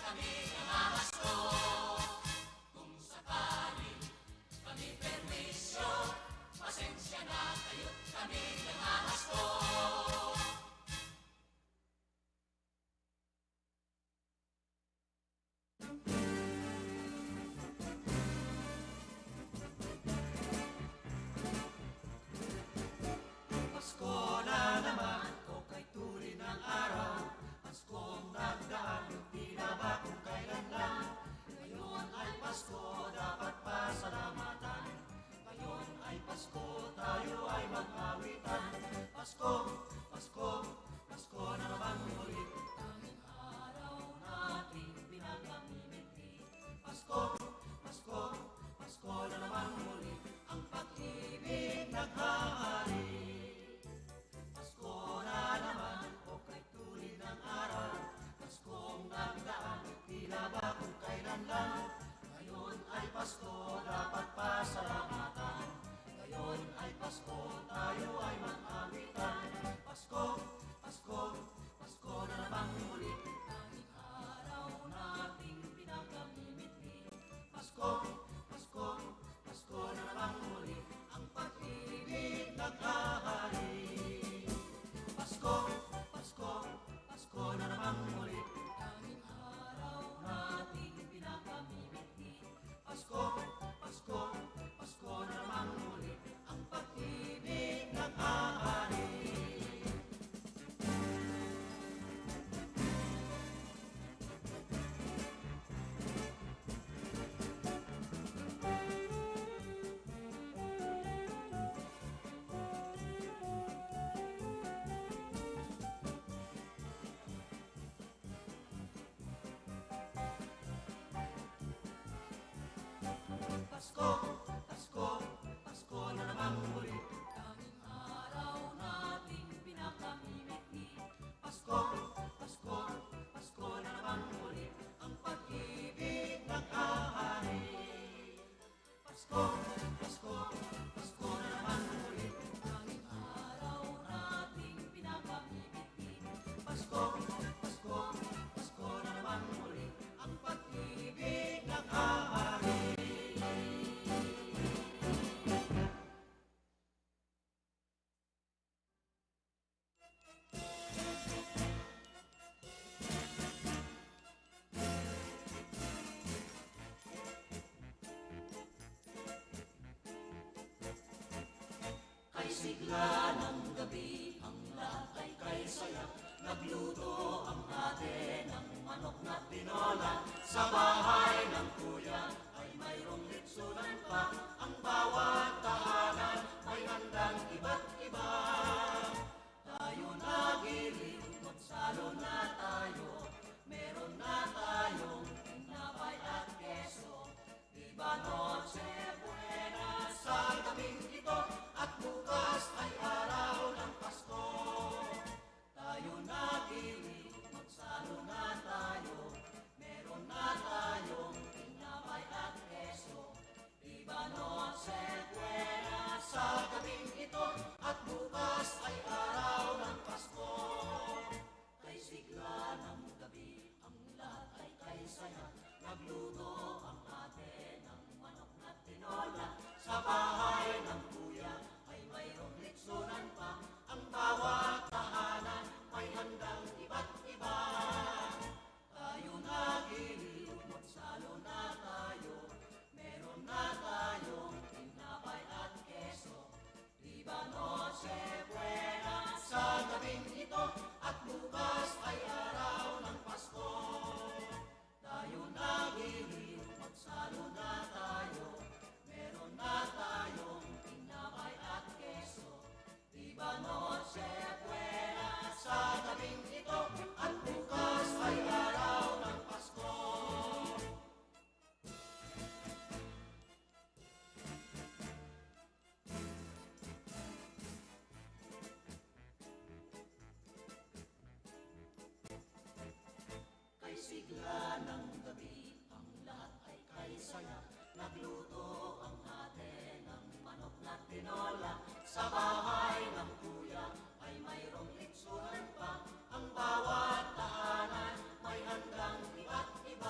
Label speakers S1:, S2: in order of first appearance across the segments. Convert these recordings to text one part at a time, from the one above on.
S1: kami namamasko. Kung sakaling kami perwisyo, pasensya na kayo't kami namamasko. Pasko na naman, o kay turi ng araw. Paskong nagdaan, tila ba kung kailan lang. Ngayon ay Pasko, dapat pasalamatan. Ngayon ay Pasko, tayo ay mag-awitan. Pasko, Pasko, Pasko na naman ulit. Tanging araw natin pinakamimiti. Pasko, Pasko, Pasko na naman ulit. Ang pag-ibig naghahari. Pasko na naman, o kay tuli ng araw. Paskong nagdaan, tila ba kung kailan lang. Ngayon ay Pasko, dapat pasalamatan. Ngayon ay Pasko, tayo ay mag-awitan. Pasko, Pasko, Pasko na naman ulit. Tanging araw nating pinakamimiti. Pasko, Pasko, Pasko na naman ulit. Ang pag-ibig naghahari. Pasko, Pasko, Pasko na naman ulit. Tanging araw nating pinakamimiti. Pasko, Pasko, Pasko na naman ulit. Ang pag-ibig naghahari. Pasko, Pasko, Pasko na naman ulit. Tanging araw nating pinakamimiti. Pasko, Pasko, Pasko na naman ulit. Ang pag-ibig naghahari. Pasko, Pasko, Pasko na naman ulit. Tanging araw nating pinakamimiti. Pasko, Pasko, Pasko na naman ulit. Ang pag-ibig naghahari. Kay sigla ng gabi, ang lahat ay kay saya. Nagluto ang ate ng manok na tinola. Sa bahay ng kuya ay mayroong litsunan pa. Ang bawat tahanan may handang iba't iba. Tayo nagiliw, magsalo na tayo. Meron na tayong tinapay at keso. Viva Noche Buena sa gabing ito. At bukas ay araw ng Pasko. Tayo nagiliw, magsalo na tayo. Meron na tayong tinapay at keso. Viva Noche Buena sa gabing ito. At bukas ay araw ng Pasko. Kay sigla ng gabi, ang lahat ay kay saya. Nagluto ang ate ng manok na tinola. Sa bahay ng kuya ay mayroong litsunan pa. Ang bawat tahanan may handang iba't iba. Tayo nagiliw, magsalo na tayo. Meron na tayong tinapay at keso. Viva Noche Buena sa gabing ito. At bukas ay araw ng Pasko. Tayo nagiliw, magsalo na tayo. Meron na tayong tinapay at keso. Viva Noche Buena sa gabing ito. At bukas ay araw ng Pasko. Kay sigla ng gabi, ang lahat ay kay saya. Nagluto ang ate ng manok na tinola. Sa bahay ng kuya ay mayroong litsunan pa. Ang bawat tahanan may handang iba't iba.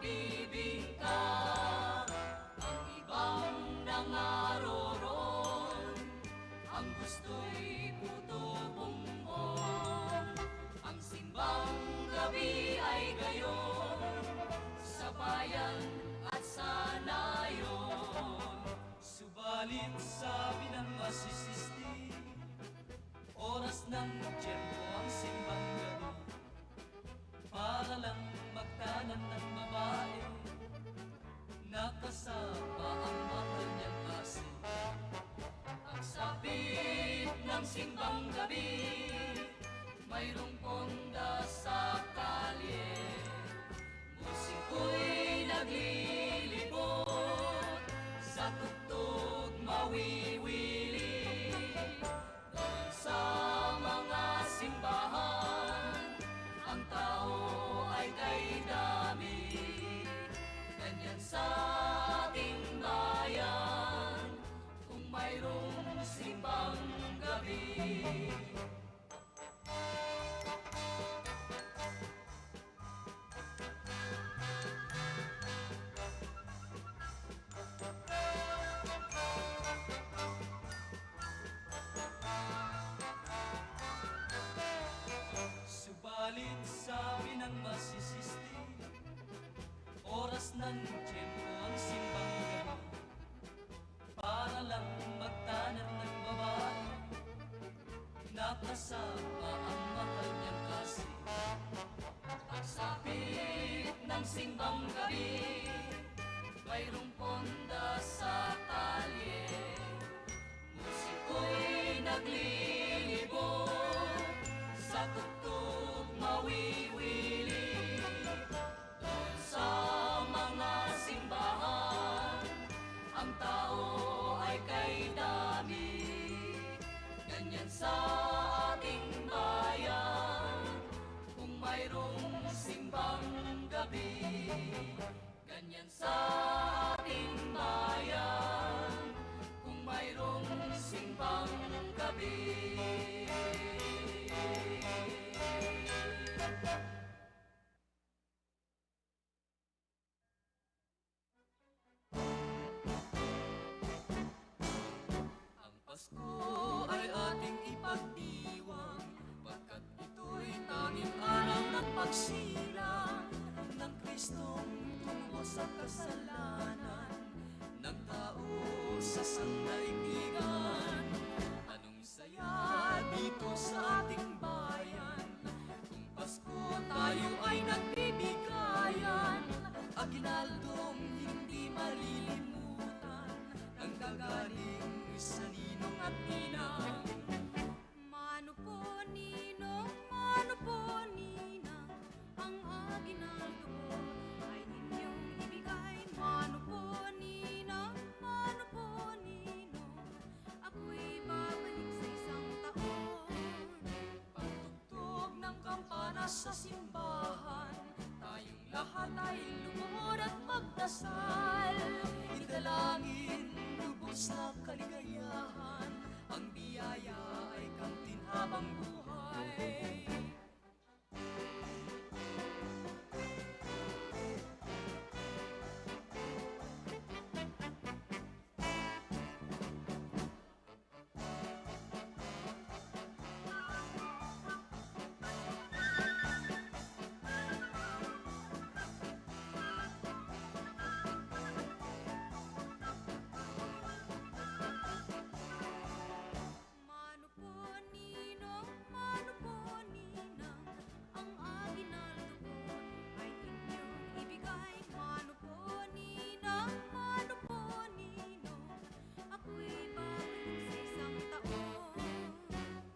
S1: nagbibigka, ang ibang nangaroron, ang gusto'y puto bumbong. Ang simbang gabi ay gayon, sa bayan at sa nayon.
S2: Subalit sabi ng masisisti, oras ng tiyempo ang simbang gabi, para lang magtanan ng babae, nakasama ang mahal niyang kasi.
S1: Ang sabit ng simbang gabi, mayroong ponda sa kalye. Musiko'y naglilibot, sa tugtog mawiwili. Doon sa mga simbahan, ang tao ay kay dami. Ganyan sa ating bayan, kung mayroong simbang gabi.
S2: Subalit sabi ng masisisti, oras ng tiyempo ang simbang gabi, para lang magtanan ng babae, nakasama ang mahal niyang kasi.
S1: Ang sabit ng simbang gabi, mayroong ponda sa kalye. Musiko'y naglilibot, sa tugtog mawiwili. Doon sa mga simbahan, ang tao ay kay dami. Ganyan sa ating bayan, kung mayroong simbang gabi. Ganyan sa ating bayan, kung mayroong simbang gabi.
S2: Ang Pasko ay ating ipagdiwang, pagkat ito'y tanging araw ng pagsilang ng Kristong tungo sa kasalanan ng tao sa sandaigdigan. Anong saya dito sa ating bayan, kung Pasko tayo ay nagbibigayan. Aguinaldong hindi malilimutan, ang gagaling sa ninong at ninang.
S3: Mano po ninang, ang aginaldo ko ay inyong ibigay. Mano po ninang, ako'y babalik sa isang taon.
S2: Pagtugtog ng kampana sa simbahan, tayong lahat ay lumuhod at magdasal. Idalangin lubos na kaligayahan, ang biyaya ay kamtin habang buhay.
S3: Mano po ninang, ang aginaldo ko ay inyong ibigay. Mano po ninang, ako'y babalik sa isang taon.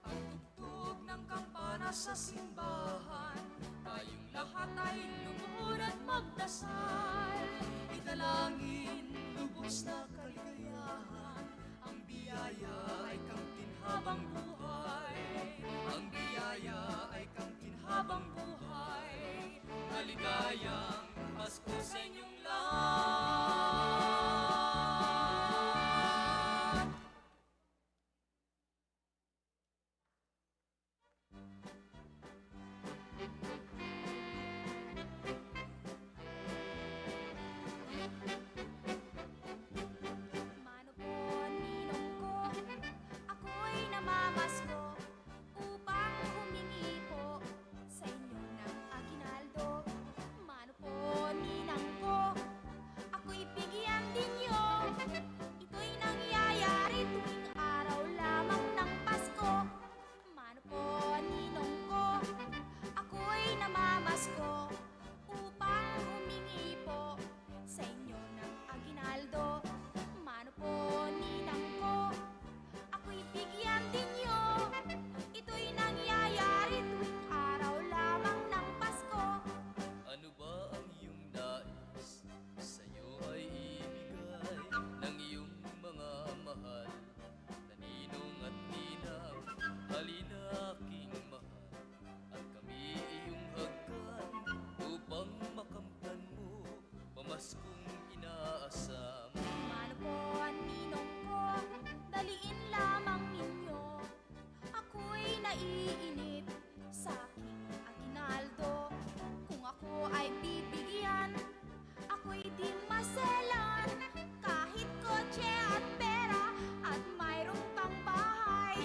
S2: Ang tugtog ng kampana sa simbahan, tayong lahat ay lumuhod at magdasal. Idalangin lubos na kaligayahan, ang biyaya ay kamtin habang buhay. Ang biyaya ay kamtin habang buhay. Maligayang Pasko sa inyong lahat.
S4: Paskong inaasam.
S3: Mano po ang ninong ko, daliin lamang ninyo. Ako'y naiinip sa aking aginaldo. Kung ako ay bibigyan, ako'y di maselan. Kahit kotse at pera at mayroon pang bahay.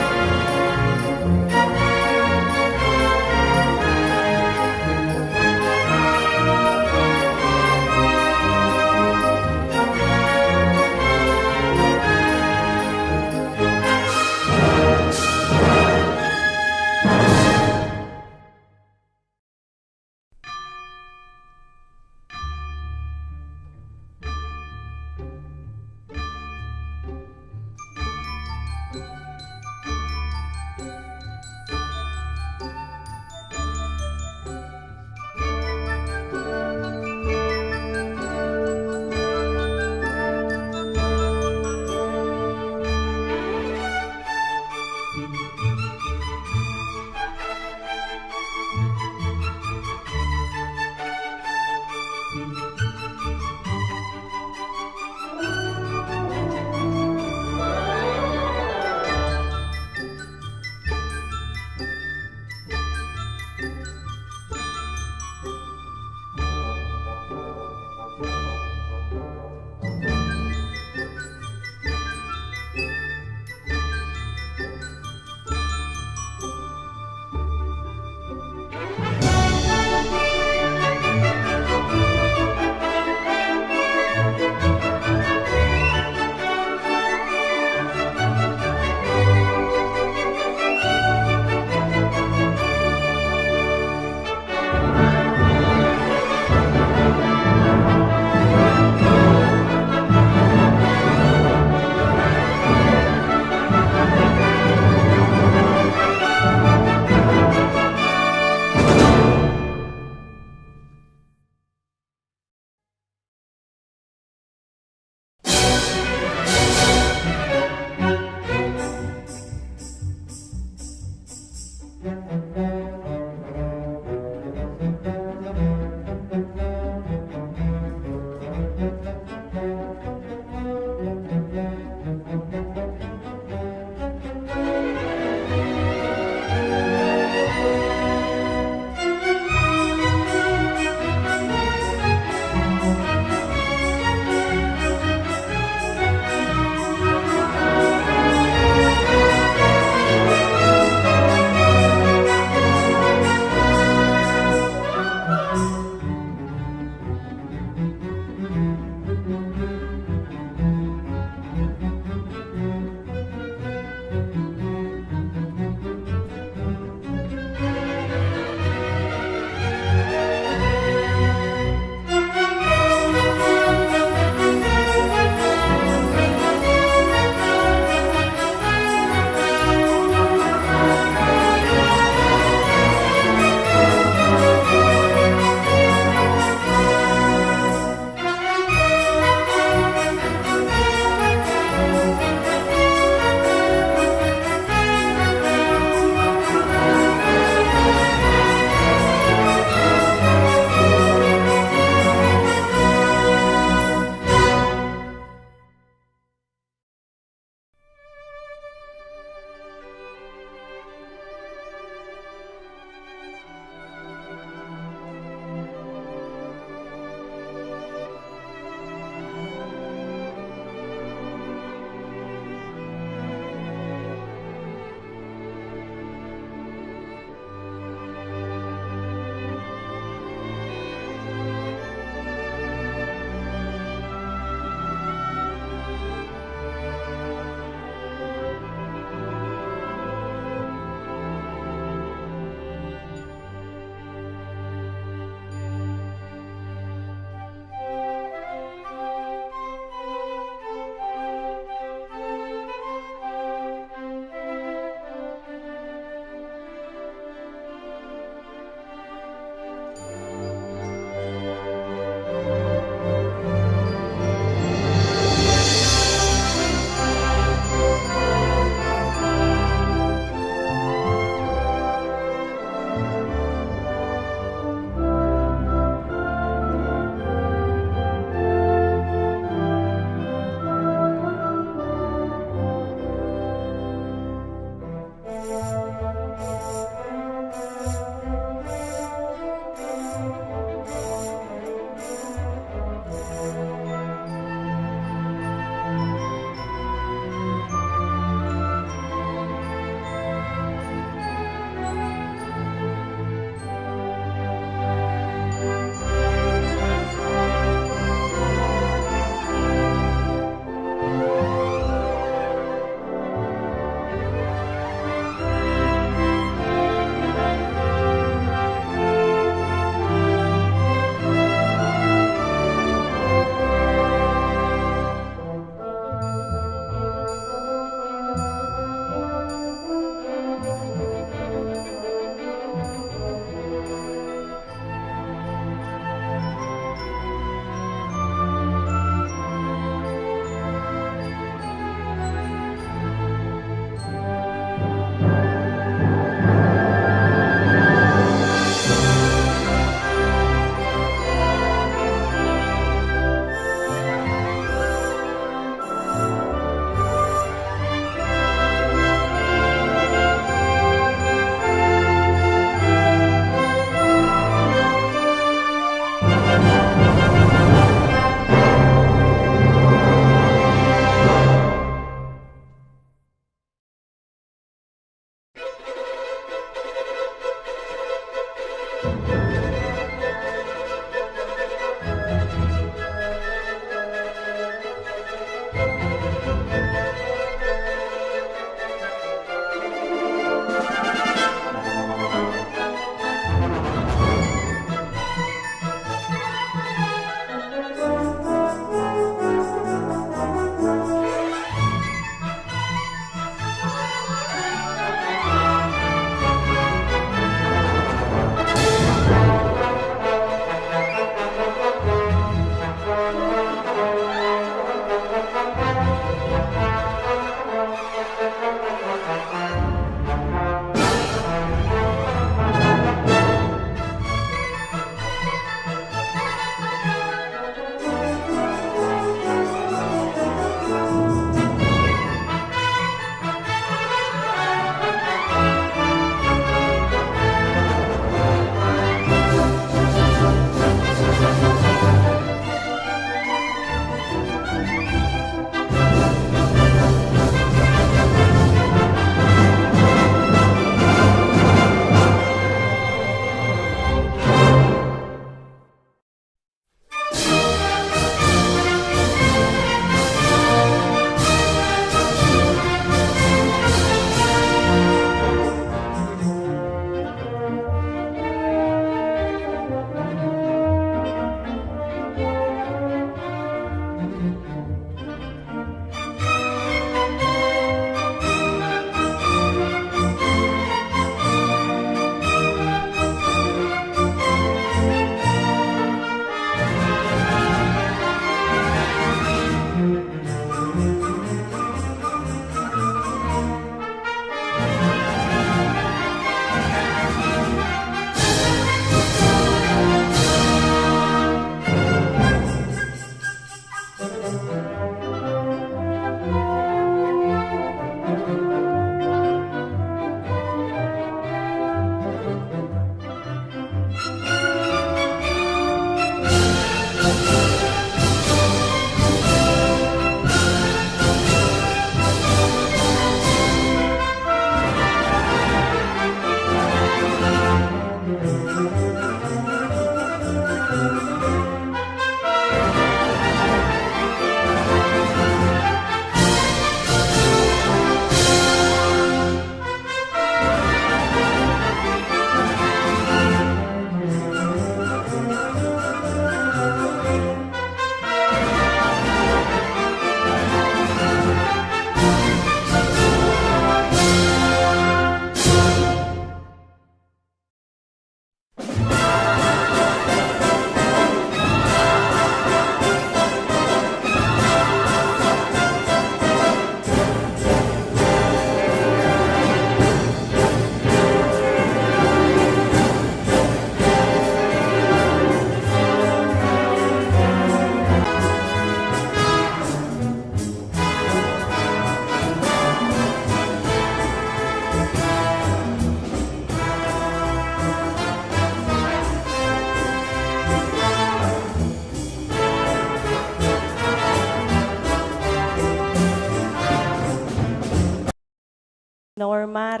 S5: Norma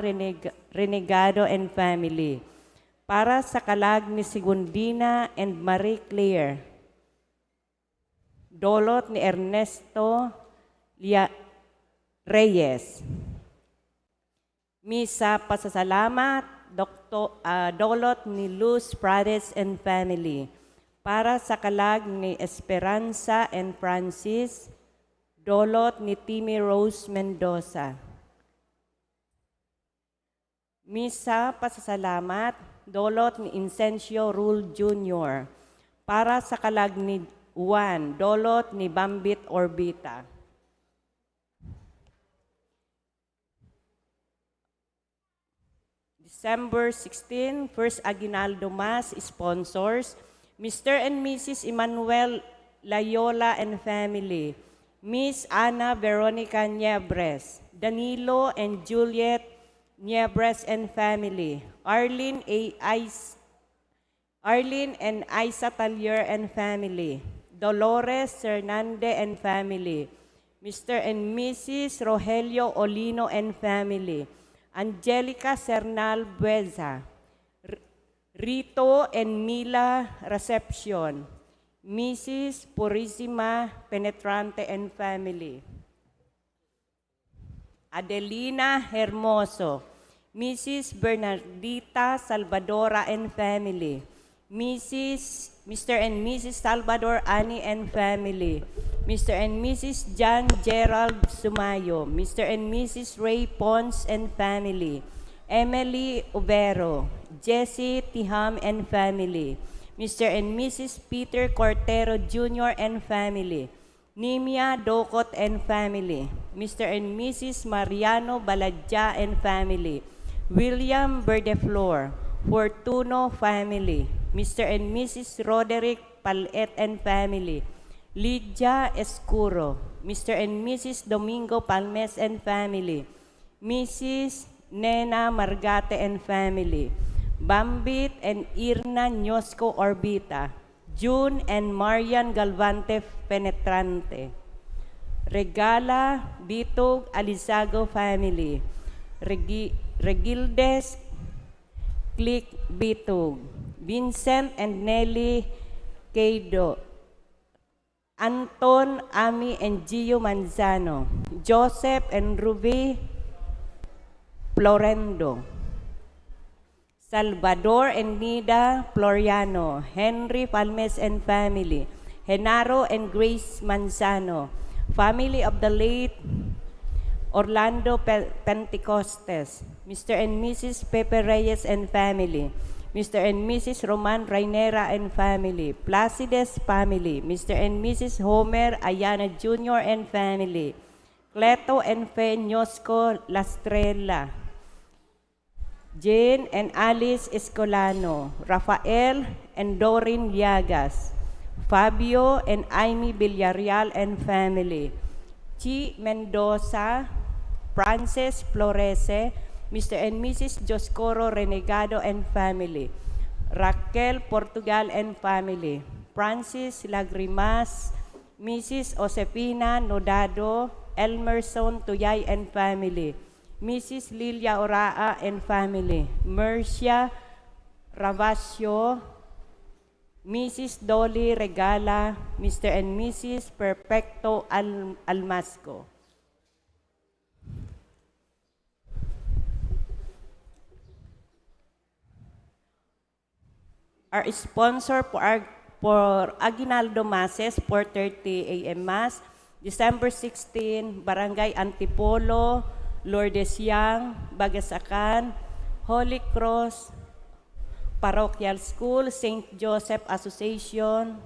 S5: Renegado and family. Para sa kalag ni Segundina and Marie Claire. Dolot ni Ernesto Reyes. Misa pasasalamat, Dolot ni Luz Prades and family. Para sa kalag ni Esperanza and Francis, Dolot ni Timmy Rose Mendoza. Misa pasasalamat, Dolot ni Incencio Rule Jr. Para sa kalag ni Juan, Dolot ni Bambit Orbita. December 16, First Aguinaldo Mass sponsors, Mr. and Mrs. Emmanuel Layola and family, Miss Ana Veronica Niebres, Danilo and Juliet Niebres and family, Arlene and Isa Talier and family, Dolores Hernande and family, Mr. and Mrs. Rogelio Olino and family, Angelica Cernal Bueza, Rito and Mila Reception, Mrs. Purisima Penetrante and family, Adelina Hermoso, Mrs. Bernardita Salvadora and family, Mr. and Mrs. Salvador Ani and family, Mr. and Mrs. John Gerald Sumayo, Mr. and Mrs. Ray Pons and family, Emily Ubero, Jessie Tiham and family, Mr. and Mrs. Peter Cortero Jr. and family, Nimia Dokot and family, Mr. and Mrs. Mariano Baladja and family, William Berdeflor, Fortuno family, Mr. and Mrs. Roderick Palet and family, Lydia Escuro, Mr. and Mrs. Domingo Palmes and family, Mrs. Nena Margate and family, Bambit and Irna Nyosco Orbita, June and Marian Galvante Penetrante, Regala Bitog Alizago family, Regildes Click Bitog, Vincent and Nelly Caido, Anton, Ami, and Gio Manzano, Joseph and Ruby Florendo, Salvador and Nida Floriano, Henry Palmes and family, Genaro and Grace Manzano, family of the late Orlando Pentecostes, Mr. and Mrs. Pepe Reyes and family, Mr. and Mrs. Roman Rainera and family, Placides family, Mr. and Mrs. Homer Ayana Jr. and family, Cleto and Fe Ñosco Lastrella, Jane and Alice Escolano, Rafael and Doreen Llagas, Fabio and Amy Villarreal and family, Chi Mendoza, Frances Florese, Mr. and Mrs. Joscoro Renegado and family, Raquel Portugal and family, Francis Lagrimas, Mrs. Josefina Nodado, Elmerson Tuyay and family, Mrs. Lilia Oraa and family, Mercia Ravasio, Mrs. Dolly Regala, Mr. and Mrs. Perfecto Almasco. Our sponsor for Aguinaldo Masses, 4:30 a.m. Mass, December 16, Barangay Antipolo, Lourdes Yang, Bagasacan, Holy Cross Parochial School, St. Joseph Association,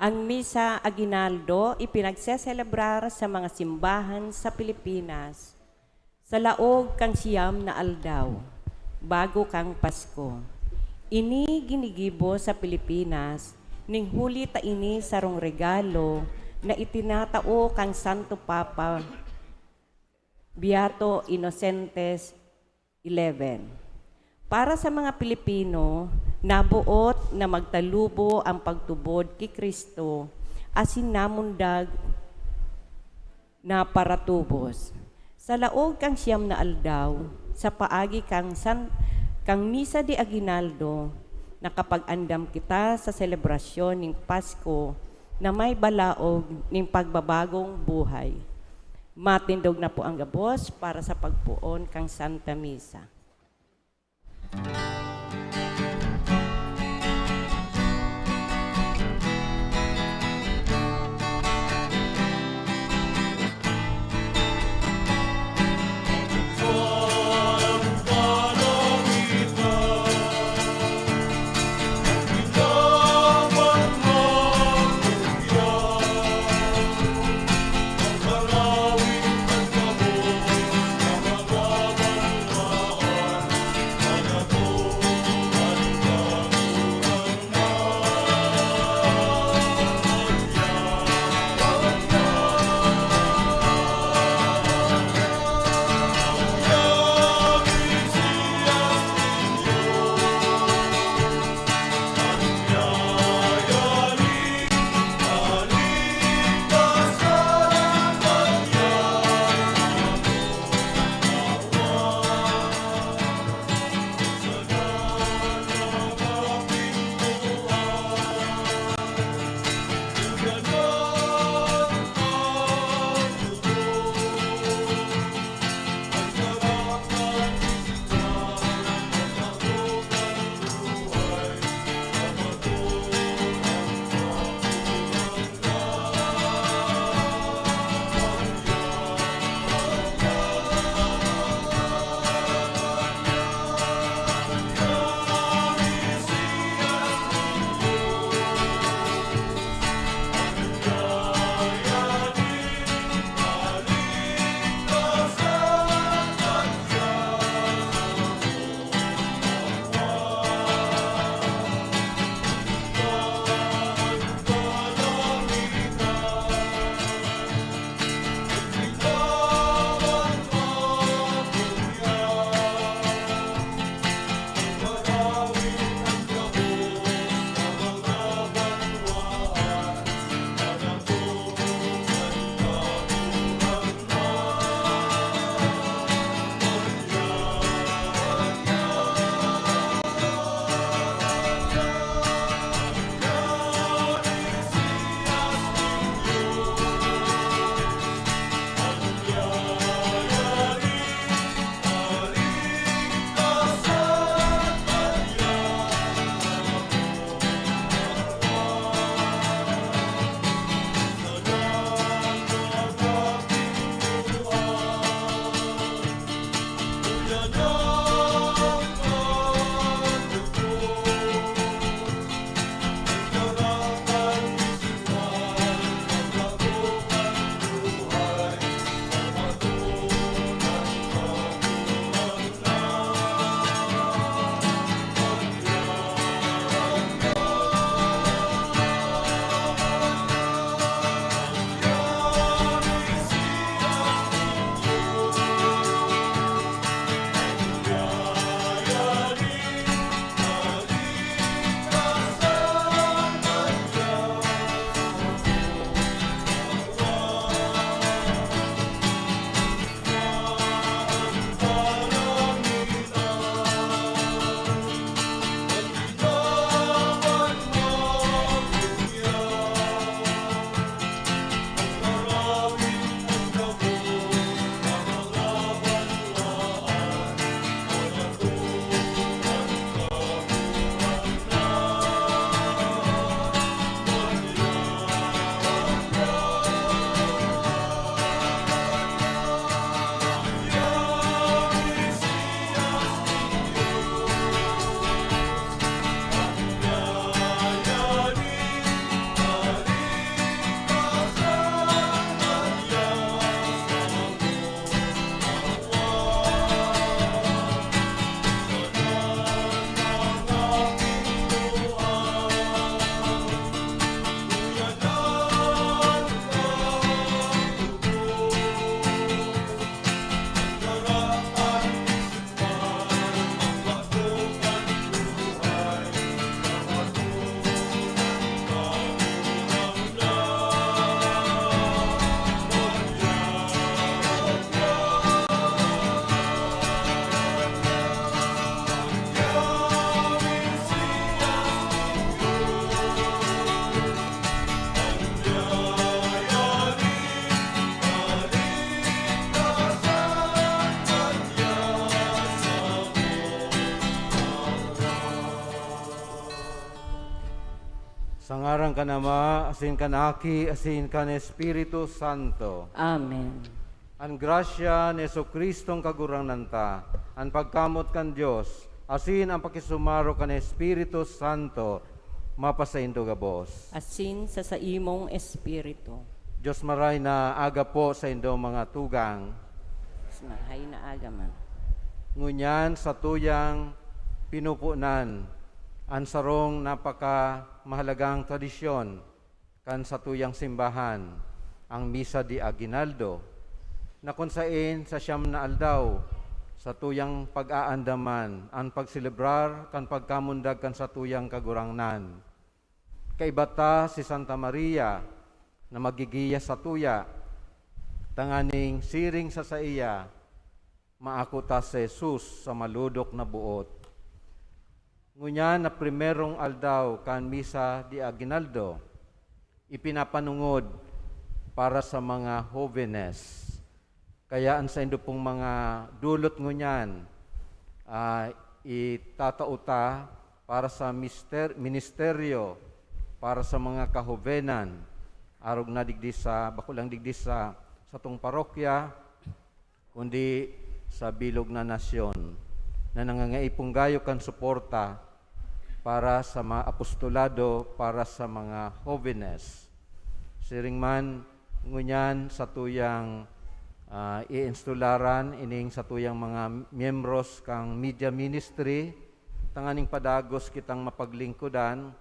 S5: Ang Misa Aguinaldo ipinagseselebrar sa mga simbahan sa Pilipinas sa laog kang siyam na aldaw, bago kang Pasko. Ini ginigibo sa Pilipinas ning huli ta ini sarong regalo na itinatao kang Santo Papa Beato Innocentes 11. Para sa mga Pilipino, nabuot na magtalubo ang pagtubod kay Kristo asin namundag na paratubos. Sa laog kang siyam na aldaw, sa paagi kang Misa de Aguinaldo, nakapag-andam kita sa selebrasyon ng Pasko na may balaog ng pagbabagong buhay. Matindog na po ang gabos para sa pagpuon kang Santa Misa.
S6: Sa ngaran ka Ama, asin ka Aki, asin ka ni Espiritu Santo.
S5: Amen.
S6: Ang grasya ni Jesucristong kaguranan ta, ang pagkamot kan Dios, asin ang pakisumaro kan Espiritu Santo, mapasaindo gabos.
S5: Asin sa imong espiritu.
S6: Diyos maray na aga po sa indo mga tugang,
S5: Mahay na agaman.
S6: ngunyan sa tuyang pinupunan, ang sarong napaka mahalagang tradisyon kan sa tuyang simbahan, ang Misa di Aguinaldo, na kung sain sa siyam na aldaw, sa tuyang pag-aandaman, ang pagsilebrar kan pagkamundag kan sa tuyang kagurangnan. Kaibata si Santa Maria na magigiya sa tuya, tanganing siring sa iya, maakuta si Jesus sa maludok na buot. Ngunya na primerong aldaw kan Misa di Aguinaldo, ipinapanungod para sa mga jóvenes. Kaya ang sa indo pong mga dulot ngunyan, itatauta para sa ministeryo, para sa mga kahovenan, arog na digdi sa, bakulang digdi sa tong parokya, kundi sa bilog na nasyon, na nangangaipong gayo kan suporta para sa mga apostolado, para sa mga jóvenes. Siring man, ngunyan sa tuyang iinstularan, ining sa tuyang mga miyembros kang media ministry, tanganing padagos kitang mapaglingkudan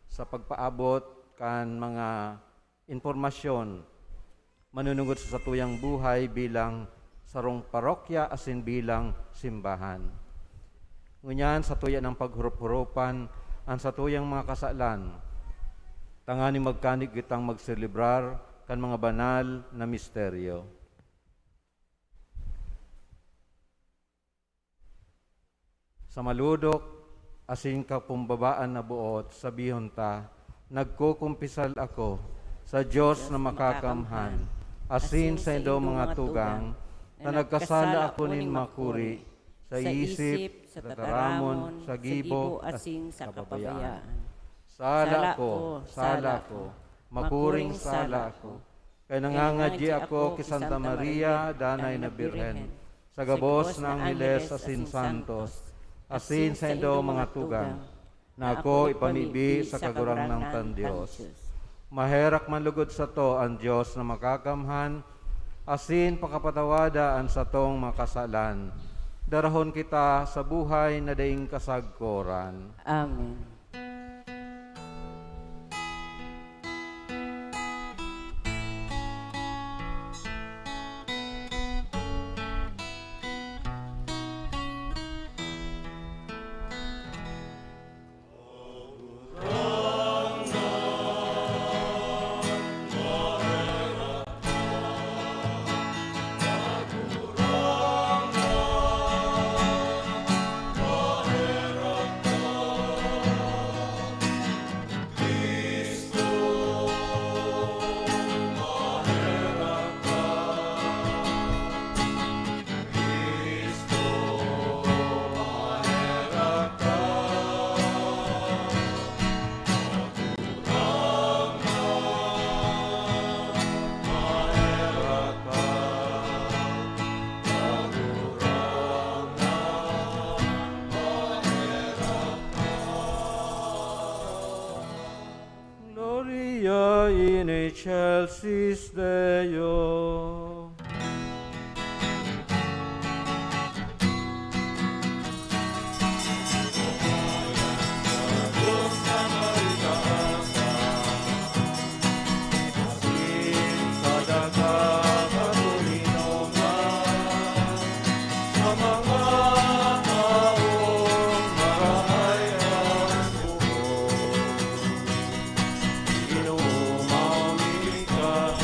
S6: sa pagpaabot kan mga informasyon manunungod sa tuyang buhay bilang sarong parokya asin bilang simbahan. Ngunyan sa tuya ng paghurup-hurupan ang sa tuyang mga kasalan, tanganing magkanig kitang magselebrar kan mga banal na misteryo. Sa maludok, asin ka pumbabaan na buot, sabihon ta, nagkukumpisal ako sa Diyos na makakamhan, asin sa indo mga tugang, na nagkasala ako nin makuri, sa isip, sa tataramon, sa gibo,
S5: asin sa kapabayaan.
S6: Sala ko, makuring sala ko. Kaya nangangadyi ako kay Santa Maria, danay na Birhen, sa gabos ng Angeles asin Santos, asin sa indo mga tugang, na ako ipamibi sa kagurang ng tan Diyos. Maherak manlugod sa to ang Diyos na makakamhan, asin pakapatawadaan sa tong makasalan. Darahon kita sa buhay na daing kasagkoran.
S5: Amen.
S6: Gloria in excelsis Deo. Inumaw mi ka,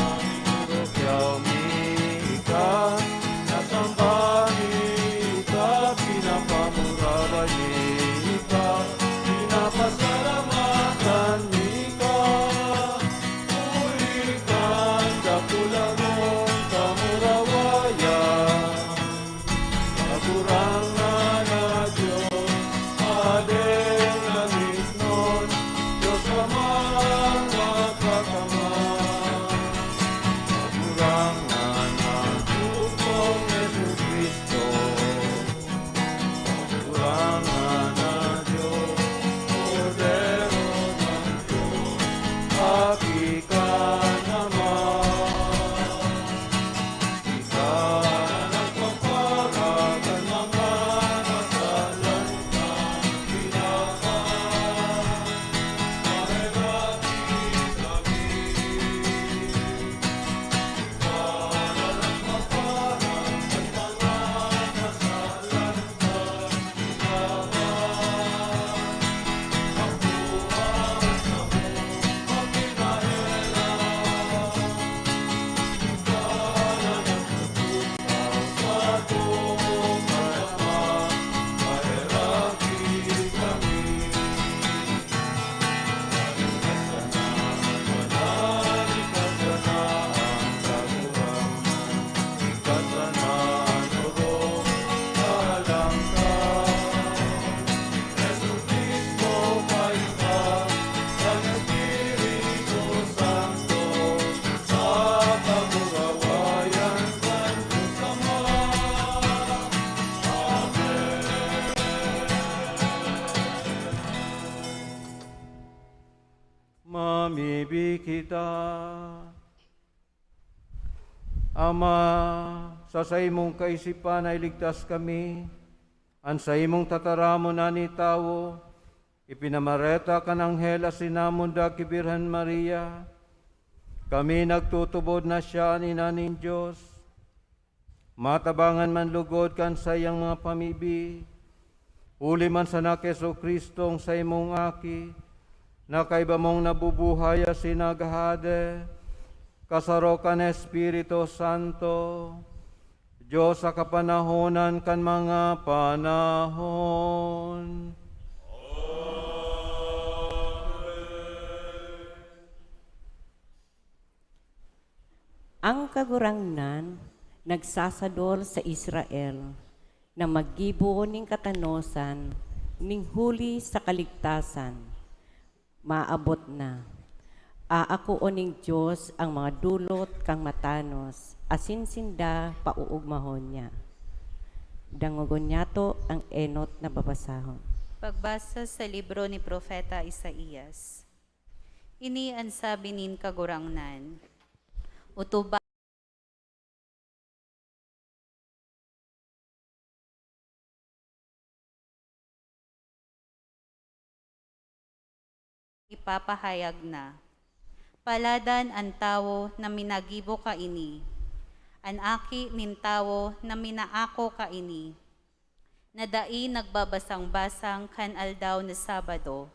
S6: pamibig kita. Ama, sa imong kaisipan ay ligtas kami, an sa imong tataramo na ni tawo, ipinamareta ka ng hela sinamunda ki Birhen Maria, kami nagtutubod na siya ni naning Diyos, matabangan man lugod kan sa iyang mga pamibig, uli man sa Keso Kristong sa imong aki, na kaiba mong nabubuhay sinagahade, kasarokan Espiritu Santo, Diyos sa kapanahonan kan mga panahon.
S5: Ang kagurangnan nagsasadol sa Israel na maggibo ning katanosan ning huli sa kaligtasan. Maabot na. Aako ning Diyos ang mga dulot kang matanos, asin sinda pauugmahon niya. Dangogon niya to ang enot na babasahon.
S3: Pagbasa sa libro ni Propeta Isaías. Ini ang sabi nin kagurangnan. Utuba ipapahayag na. Paladan ang tawo na minagibo ka ini, an aki nin tawo na minaako ka ini, na dai nagbabasang-basang kan aldaw na Sabado,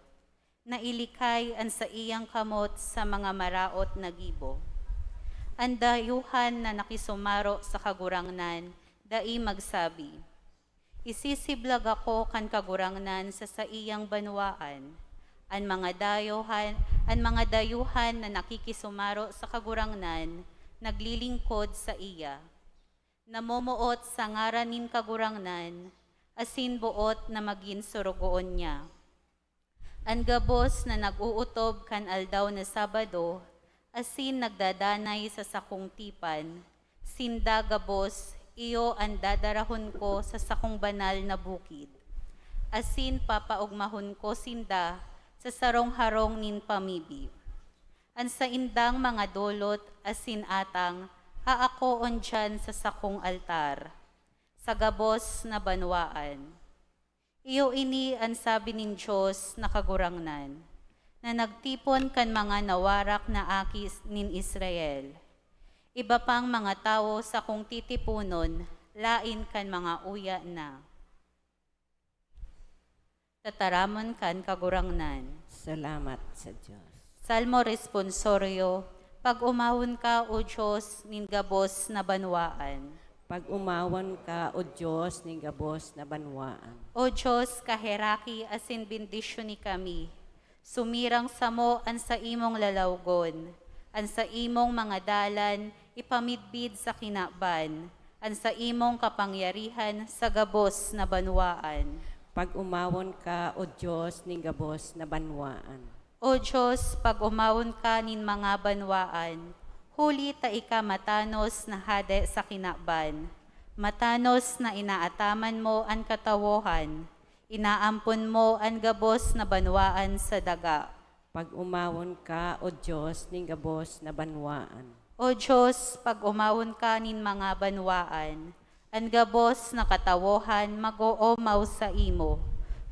S3: na ilikay ang sa iyang kamot sa mga maraot na gibo. Ang dayuhan na nakisumaro sa kagurangnan, dai magsabi, isisiblag ako kan kagurangnan sa iyang banwaan, ang mga dayuhan na nakikisumaro sa kagurangnan, naglilingkod sa iya. Namumuot sa ngaranin kagurangnan, asin buot na maging surugoon niya. Ang gabos na nag-uutob kan aldaw na Sabado, asin nagdadanay sa sakong tipan, sinda gabos, iyo ang dadarahon ko sa sakong banal na bukid. Asin papaugmahon ko sinda, sa sarong-harong nin pamibi. An sa indang mga dolot asin atang, aakoon dyan sa sakong altar, sa gabos na banwaan. Iyo ini ang sabi nin Diyos na kagurangnan, na nagtipon kan mga nawarak na akis nin Israel. Iba pang mga tao sa kong titipunon, lain kan mga uya na. Tataramon kan kagurangnan.
S5: Salamat sa Diyos.
S3: Salmo responsorio, pag umawon ka o Diyos nin gabos na banwaan.
S5: Pag umawan ka, O Diyos, ning gabos na banwaan.
S3: O Diyos, kaheraki asin bendisyon ni kami. Sumirang sa mo an sa imong lalawgon, an sa imong mga dalan, ipamidbid sa kinaban, an sa imong kapangyarihan sa gabos na banwaan.
S5: Pag umawon ka, O Diyos, ning gabos na banwaan.
S3: O Diyos, pag umawon ka nin mga banwaan, huli ta ika matanos na hade sa kinaban, matanos na inaataman mo ang katawohan, inaampon mo ang gabos na banwaan sa daga.
S5: Pag umawon ka, O Diyos, ning gabos na banwaan.
S3: O Diyos, pag umawon ka nin mga banwaan, ang gabos na katawohan mag-oomaw sa imo.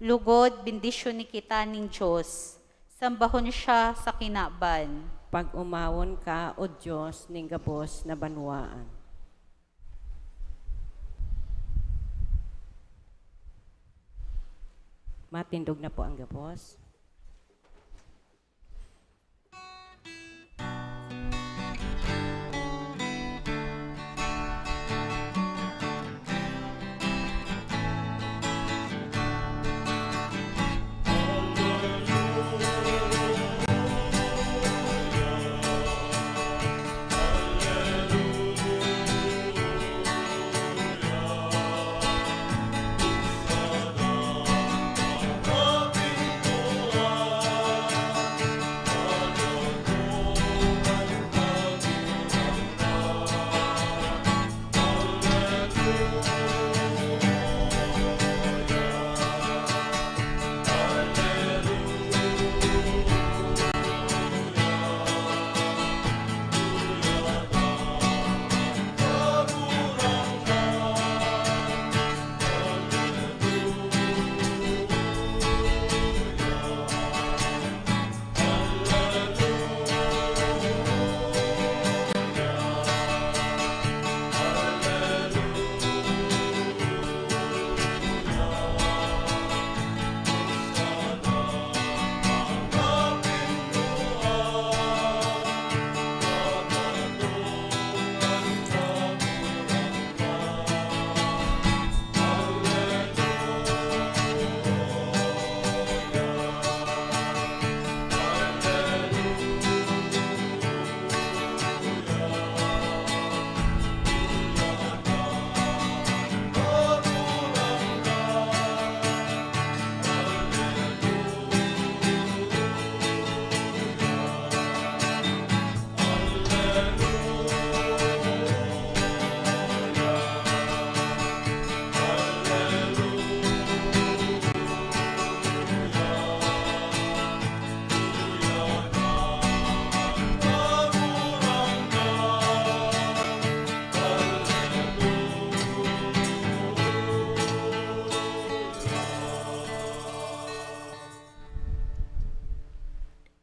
S3: Lugod, bendisyon ni kita ning Diyos. Sambahon siya sa kinaban.
S5: Pag umawon ka, O Diyos, ning gabos na banwaan. Matindog na po ang gabos.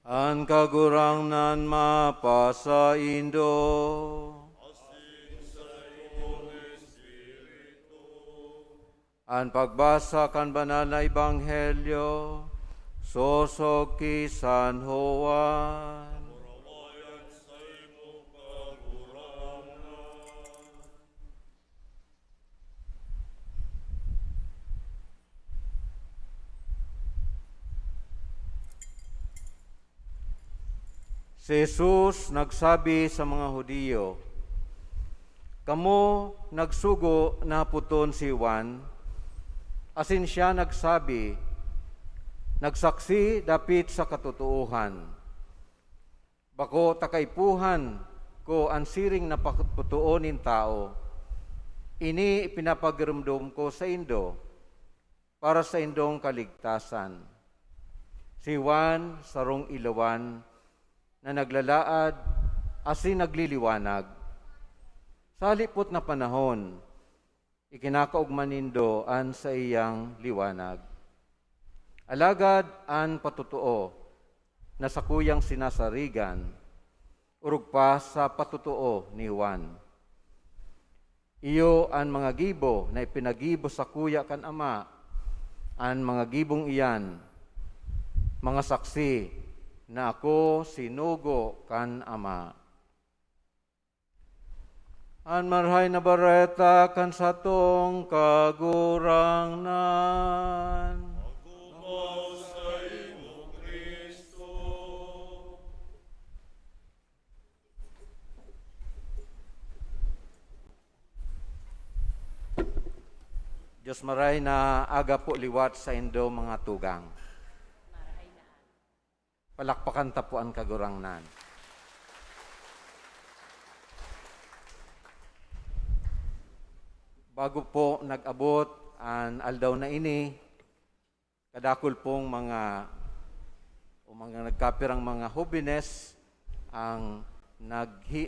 S6: An kagurangnan mapasaindo. An pagbasa kan banal na ebanghelyo sosog ki San Juan. Si Jesus nagsabi sa mga Hudiyo, "Kamo nagsugo na puton si Juan, asin siya nagsabi, nagsaksi dapit sa katotohan. Bako takaipuhan ko ang siring na putuon nin tao. Ini ipinapagramdom ko sa indo, para sa indong kaligtasan. Si Juan sarong ilawan, na naglalaad asin nagliliwanag. Sa halipot na panahon, ikinakaugman nindo an sa iyang liwanag. Alagad an patutuo na sa kuyang sinasarigan, urog pa sa patutuo ni Juan. Iyo an mga gibo na ipinagibo sa kuya kan ama, an mga gibong iyan, mga saksi na ako sinugo kan ama. An marhay na bareta kan satong kagurangnan. Agumaw sa imo, Kristo. Diyos maray na aga po liwat sa indo mga tugang. Palakpakan tapuan kagurangnan. Bago po nag-abot ang aldaw na ini, kadakol pong mga nagkapirang mga hobines ang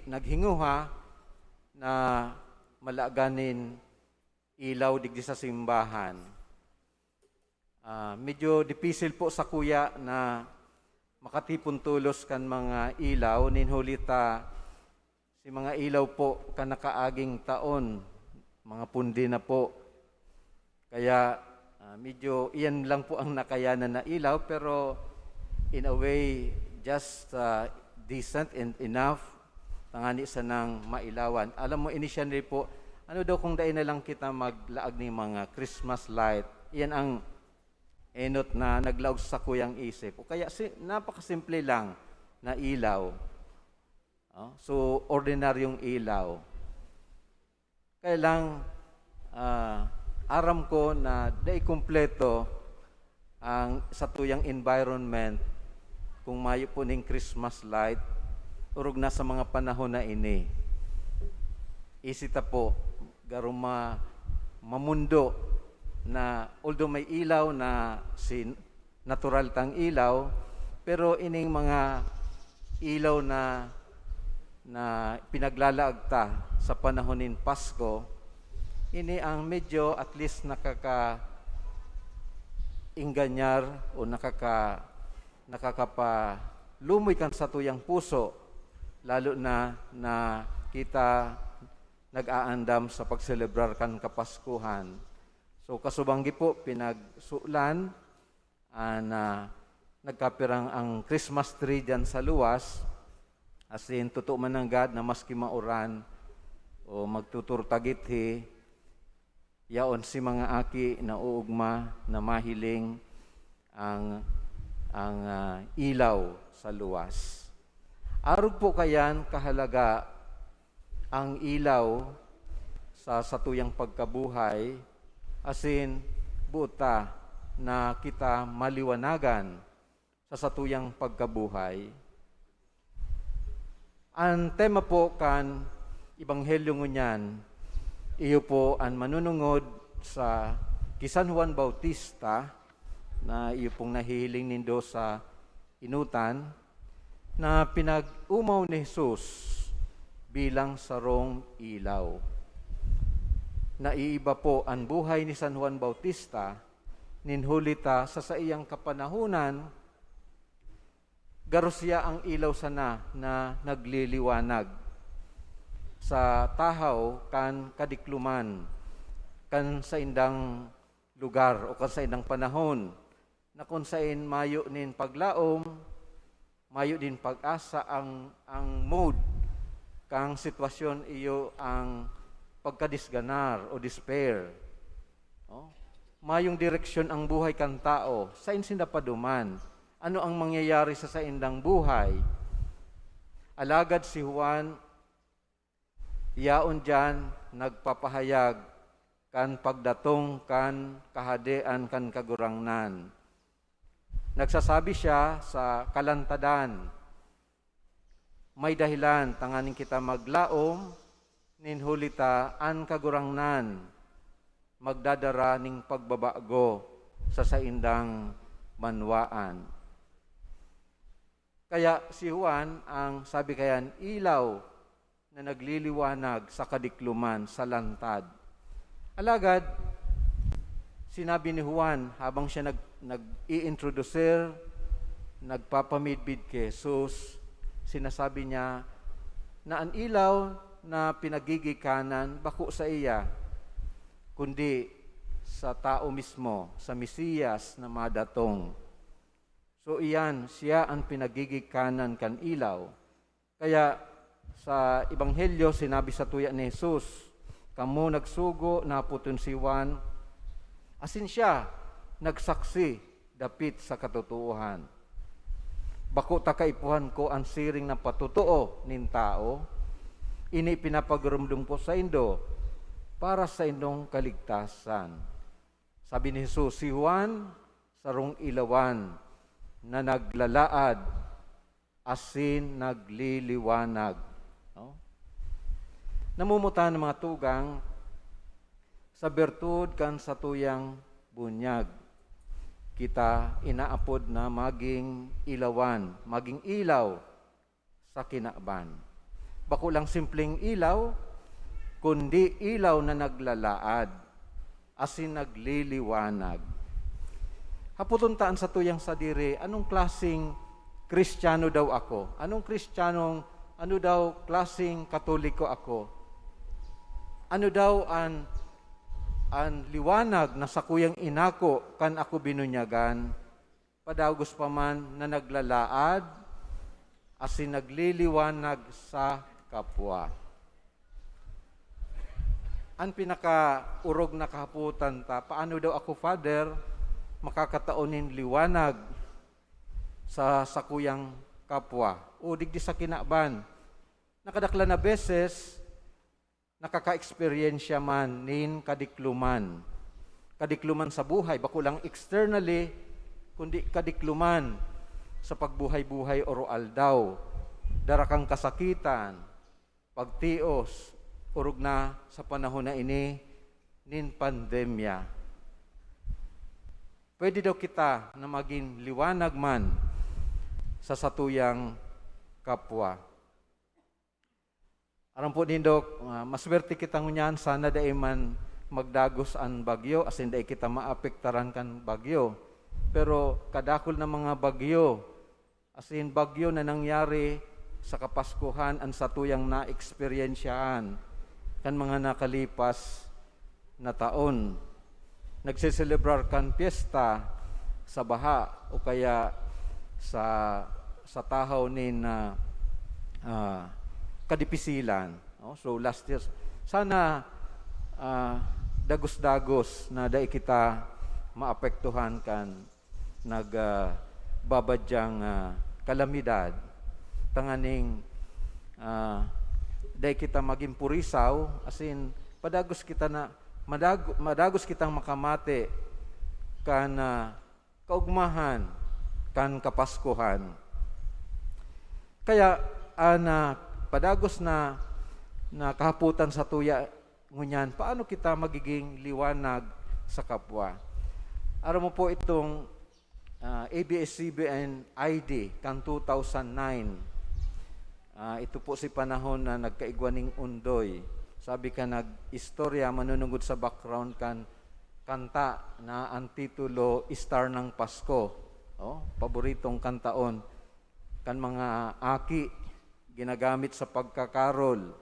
S6: naghinguha na malaganin ilaw digdi sa simbahan. Medyo dipisil po sa kuya na makatipon tulos kan mga ilaw, ninhulita si mga ilaw po kan nakaaging taon, mga pundi na po. Kaya medyo iyan lang po ang nakayanan na ilaw, pero in a way just decent and enough tangani sa nang mailawan. Alam mo, initially po, ano daw kung dahil na lang kita maglaag ng mga Christmas light, iyan ang enot na naglaog sa kuyang isip. O kaya napakasimple lang na ilaw. So, ordinaryong ilaw. Kaya lang, aram ko na dai kumpleto ang sa tuyang environment kung mayo po ning Christmas light, urog na sa mga panahon na ini. Isita po, garuma mamundo, na although may ilaw na natural tang ilaw, pero ining mga ilaw na pinaglalaag ta sa panahon nin Pasko, ini ang medyo at least nakaka-inganyar o nakakapalumoy kan sa tuyang puso, lalo na kita nag-aandam sa pagselebrar kan Kapaskuhan. So kasubanggi po pinagsulan na nagkapirang ang Christmas tree dyan sa luwas, as in totoo man ng God na maski mauran o magtuturtagithi, yaon si mga aki na uugma na mahiling ang ilaw sa luwas. Arog po kayan kahalaga ang ilaw sa satuyang pagkabuhay, asin buta na kita maliwanagan sa satuyang pagkabuhay. Ang tema po kan Ebanghelyo ngunyan, iyo po ang manunungod sa San Juan Bautista, na iyo pong nahihiling nindo sa inutan, na pinag-umaw ni Jesus bilang sarong ilaw. Naiiba po ang buhay ni San Juan Bautista, ninhulita sa iyang kapanahunan, Garo siya ang ilaw sana na nagliliwanag sa tahaw kan kadikluman, kan sa indang lugar o kan sa indang panahon, na kung sain mayo nin paglaom, mayo din pag-asa ang mood, kang sitwasyon iyo ang pagkadisganar o despair. Oh? Mayong direksyon ang buhay kan tao, sain sinapaduman, ano ang mangyayari sa indang buhay. Alagad si Juan, yaon dyan, nagpapahayag kan pagdatong kan kahadean kan kagurangnan. Nagsasabi siya sa kalantadan, may dahilan tanganing kita maglaom, ninhulita an kagurangnan, magdadara ning pagbabago sa saindang manwaan. Kaya si Juan ang sabi kayan, ilaw na nagliliwanag sa kadikluman, sa lantad. Alagad, sinabi ni Juan habang siya nag-i-introducer, nagpapamidbid kay Jesus, sinasabi niya na ang ilaw na pinagigikanan bako sa iya, kundi sa tao mismo, sa Mesiyas na madatong. So iyan, siya ang pinagigikanan kan ilaw. Kaya sa Ebanghelyo, sinabi sa tuya ni Jesus, kamo nagsugo na puton si Juan, asin siya nagsaksi dapit sa katotohan. Bako ta kaipuhan ko ang siring na patutuo nin tao, ini pinapagurumdum ko sa indo para sa indong kaligtasan. Sabi ni Jesus, si Juan sarong ilawan na naglalaad asin nagliliwanag. No? Namumutan ng mga tugang sa bertud kan sa tuyang bunyag. Kita inaapod na maging ilawan, maging ilaw sa kinakban. Bako lang simpleng ilaw, kundi ilaw na naglalaad, asin nagliliwanag. Haputuntaan sa tuyang sadiri, anong klasing Kristiyano daw ako? Ano daw klasing Katoliko ako? Ano daw ang liwanag na sa kuyang inako kan ako binunyagan, padagos pa man na naglalaad, asin nagliliwanag sa kapwa. Ang pinaka-urog na kahaputan ta, paano daw ako, Father, makakataonin liwanag sa sakuyang kapwa o digdi sa kinakban. Nakadakla na beses, nakaka-experiensya man nin kadikluman. Kadikluman sa buhay, bako lang externally, kundi kadikluman sa pagbuhay-buhay oroal daw. Darakang kasakitan, pagtios, urog na sa panahon na ini, nin pandemya. Pwede daw kita na maging liwanag man sa satuyang kapwa. Aram po din Dok, maswerte kita ngunyan, sana dahi man magdagos ang bagyo, asin dahi kita maapektaran kan bagyo. Pero kadakol na mga bagyo, asin bagyo na nangyari sa Kapaskuhan, ang satuyang na-eksperyensyahan kan mga nakalipas na taon. Nagsiselebrar kan piyesta sa baha o kaya sa tahaw nin kadipisilan. So last year, sana dagos-dagos na dai kita maapektuhan kan nagbabadyang kalamidad. Tanganing dai kita maging purisaw, asin padagos kita na madagos kitang makamate kan kaugmahan, kan kapaskuhan. Kaya padagos na kahaputan sa tuya ngunyan, paano kita magiging liwanag sa kapwa? Aram mo po itong ABS-CBN ID kan 2009. Ito po si panahon na nagkaigwaning undoy. Sabi ka nag-istorya, manunungod sa background kan kanta na ang titulo Star ng Pasko. Paboritong kantaon kan mga aki ginagamit sa pagkakarol.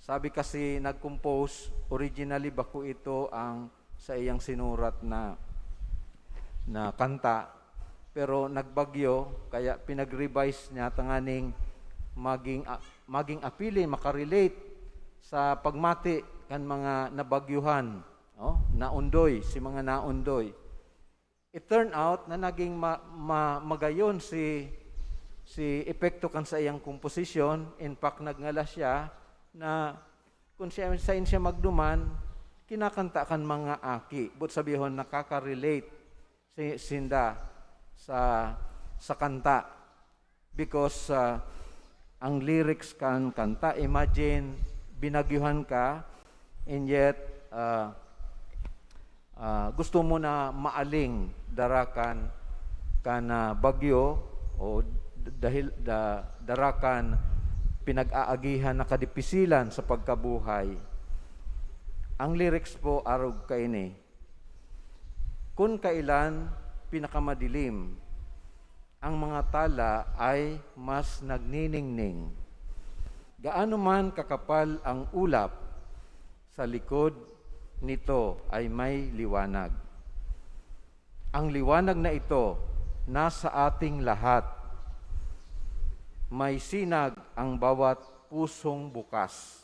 S6: Sabi kasi nag-compose, originally bako ito ang sa iyang sinurat na kanta, pero nagbagyo kaya pinag-revise niya tanganing maging appealing, makarelate sa pagmati kan mga nabagyuhan, naundoy, si mga naundoy. It turned out na naging magayon si epekto kan sa iyang komposisyon. In fact, nagngalas siya na kung siya magduman, kinakanta kan mga aki. But sabihon, nakaka-relate sinda sa kanta. Because ang lyrics kan kanta, imagine, binagyuhan ka, and yet, gusto mo na maaling darakan kana bagyo o dahil darakan pinag-aagihan na kadipisilan sa pagkabuhay. Ang lyrics po arog kaini. Kung kailan pinakamadilim, ang mga tala ay mas nagniningning. Gaano man kakapal ang ulap, sa likod nito ay may liwanag. Ang liwanag na ito nasa ating lahat. May sinag ang bawat pusong bukas.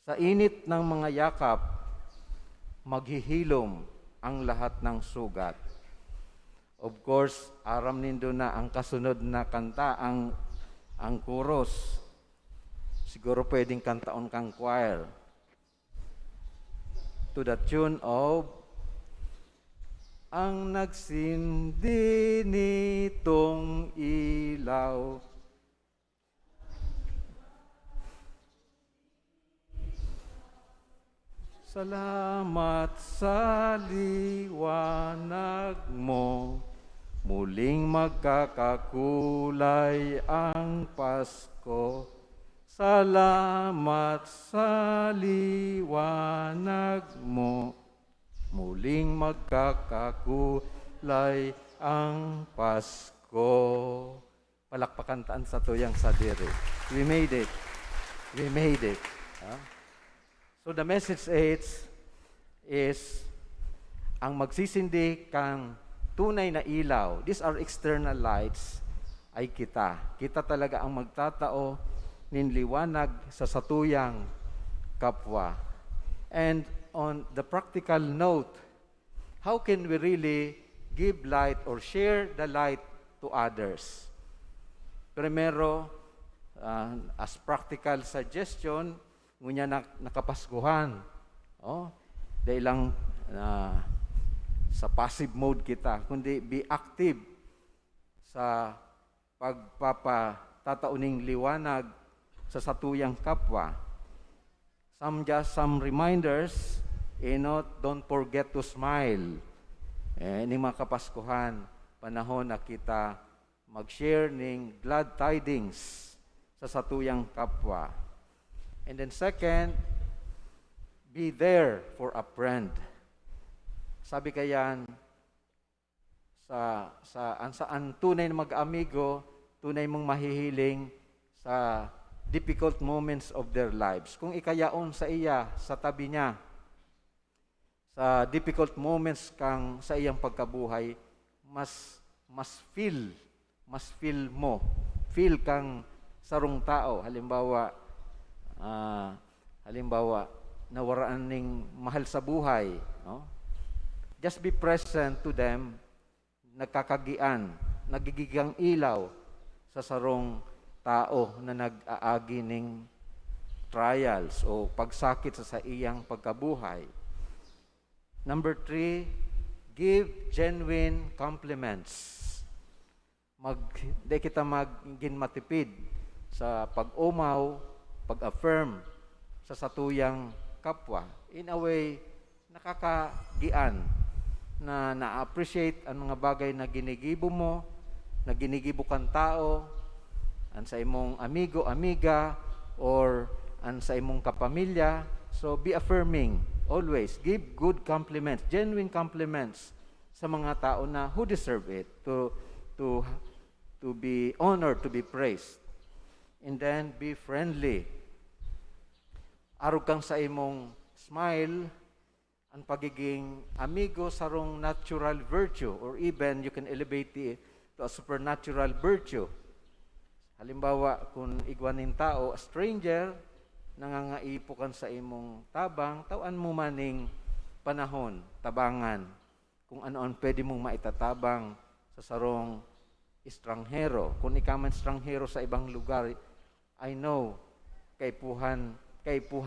S6: Sa init ng mga yakap, maghihilom ang lahat ng sugat. Of course, aram nindo na ang kasunod na kanta, ang chorus. Siguro pwedeng kantaon kang choir. To the tune of ang nagsindi nitong ilaw. Salamat sa liwanag mo, muling magkakakulay ang Pasko. Salamat sa liwanag mo, muling magkakakulay ang Pasko. Palakpakan taan sa tuyang sadiri. We made it. We made it. So the message is ang magsisindi kang tunay na ilaw. These are external lights ay kita. Kita talaga ang magtatao nin liwanag sa satuyang kapwa. And on the practical note, how can we really give light or share the light to others? Primero, as practical suggestion, ngunya nakapaskuhan. Dahil lang sa passive mode kita, kundi be active sa pagpapatatauning liwanag sa satuyang kapwa. Some reminders, don't forget to smile. Ini mga kapaskuhan, panahon na kita mag-share ng glad tidings sa satuyang kapwa. And then second, be there for a friend. Sabi kayan, saan tunay na mag-amigo, tunay mong mahihiling sa difficult moments of their lives. Kung ikayaon sa iya, sa tabi niya, sa difficult moments kang sa iyang pagkabuhay, mas feel mo. Feel kang sarong tao. Halimbawa, nawaraan ning mahal sa buhay. Just be present to them, nagkakagian, nagigigang ilaw sa sarong tao na nag-aagi ng trials o pagsakit sa iyang pagkabuhay. Number 3, give genuine compliments. Di kita maging matipid sa pag-umaw, pag-affirm sa satuyang kapwa. In a way, nakakagian na na-appreciate ang mga bagay na ginigibo mo, na ginigibo kang tao, an sa imong amigo, amiga, or an sa imong kapamilya. So be affirming always. Give good compliments, genuine compliments sa mga tao na who deserve it, to to be honored, to be praised. And then, be friendly. Arog kang sa imong smile, ang pagiging amigo sarong natural virtue, or even you can elevate it to a supernatural virtue. Halimbawa, kung igwanin tao, a stranger, nangangaipo kan sa imong tabang, tawan mo maning panahon, tabangan, kung ano ang pwede mong maitatabang sa sarong estranghero. Kung ikaw man estranghero sa ibang lugar, I know, kaipuhan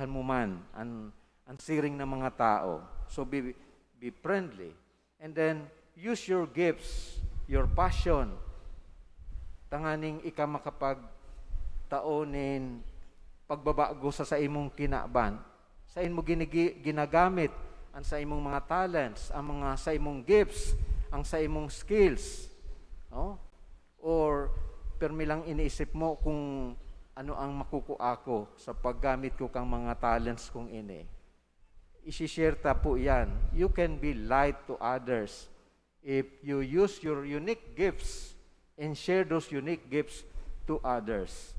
S6: mo man ang siring ng mga tao. So be friendly. And then, use your gifts, your passion. Tanganing ika makapagtaonin pagbabago sa imong kinaban. Sa imong ginagamit ang sa imong mga talents, ang mga sa imong gifts, ang sa imong skills. No? Or permi lang iniisip mo kung ano ang makukuha ko sa paggamit ko kang mga talents kong ini. Isishare ta po yan. You can be light to others if you use your unique gifts and share those unique gifts to others.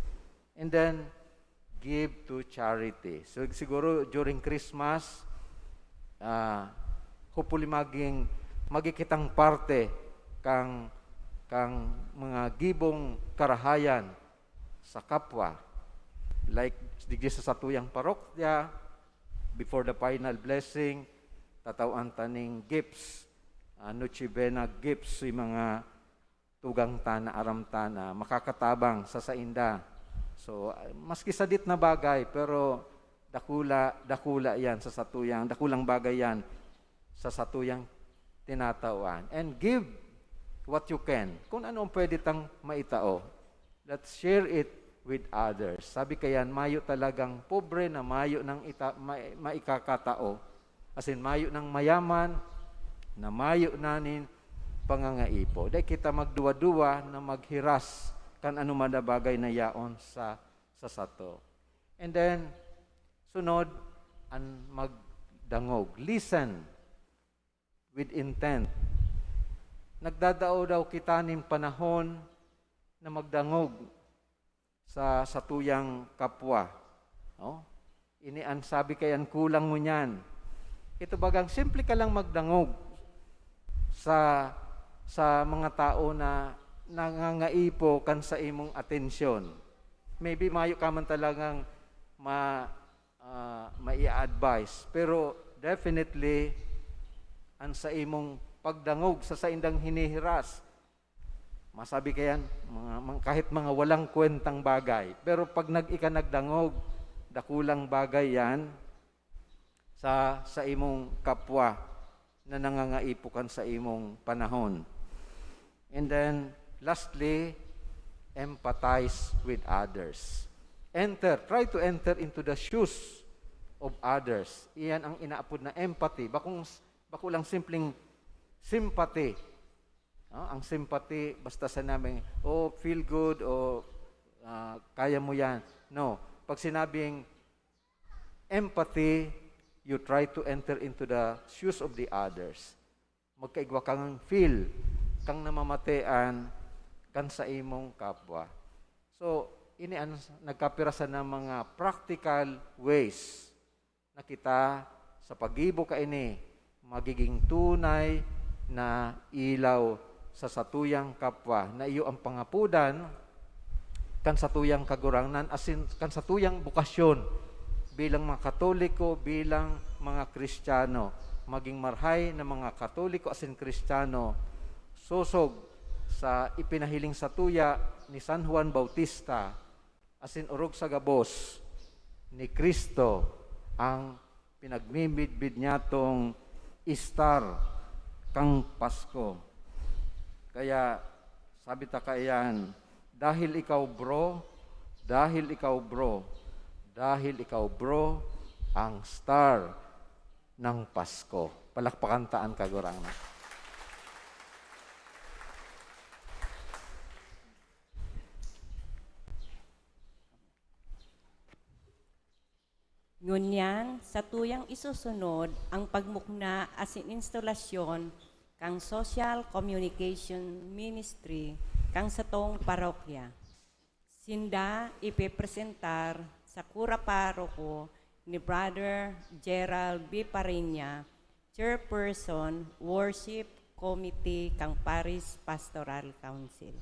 S6: And then, give to charity. So siguro during Christmas, hopefully magikitang parte kang mga gibong karahayan sa kapwa. Like digdi sa satuyang parokya, before the final blessing, tatawan taning gifts, Noche Buena gifts, yung mga tugang tana, aram tana, makakatabang sa sainda. So, maski sadit na bagay, pero dakula yan sa satuyang, dakulang bagay yan sa satuyang tinatawan. And give what you can. Kung ano ang pwede tang maitao, let's share it with others. Sabi kayan, mayo talagang pobre na mayo ng maikakatao. As in, mayo ng mayaman na mayo nanin pangangaipo. Dahil kita magduwa-duwa na maghiras kan anuman na bagay na yaon sa sato. And then, sunod, ang magdangog. Listen with intent. Nagdadao daw kita ning panahon na magdangog sa satuyang kapwa. No? Ini ang sabi kayan, kulang mo niyan. Ito bagang simple ka lang magdangog sa mga tao na nangangaipo kan sa imong atensyon. Maybe mayo ka man talagang mai-advise, pero definitely ang sa imong pagdangog sa saindang hinihiras, masabi kayan, kahit mga walang kwentang bagay. Pero pag nagdangog, dakulang bagay yan sa imong kapwa na nangangaipukan sa imong panahon. And then, lastly, empathize with others. Try to enter into the shoes of others. Iyan ang inaapod na empathy. Bako lang simpleng sympathy. Ang sympathy, basta sa namin, feel good, kaya mo yan. No. Pag sinabing empathy, you try to enter into the shoes of the others. Magkaigwa kang feel, kang namamatean, kan sa imong kapwa. So, ini ang nagkapirasan ng mga practical ways na kita sa pag-ibo ka ini, magiging tunay na ilaw sa satuyang kapwa na iyo ang pangapudan kan satuyang kagurangnan asin kan satuyang bukasyon bilang mga Katoliko, bilang mga Kristiyano, maging marhay na mga Katoliko asin Kristiyano susog sa ipinahiling satuya ni San Juan Bautista asin urog sa gabos ni Kristo ang pinagmimidbid niya tong istar kang Pasko. Kaya, sabi ta kayan, dahil ikaw bro, ang star ng Pasko. Palakpakan taan kagurang na.
S5: Ngunyan, sa tuyang isusunod ang pagmukna asin instalasyon kang Social Communication Ministry kang satong parokya. Sinda ipipresentar sa kura paroko ni Brother Gerald B. Parinya, Chairperson, Worship Committee kang Paris Pastoral Council.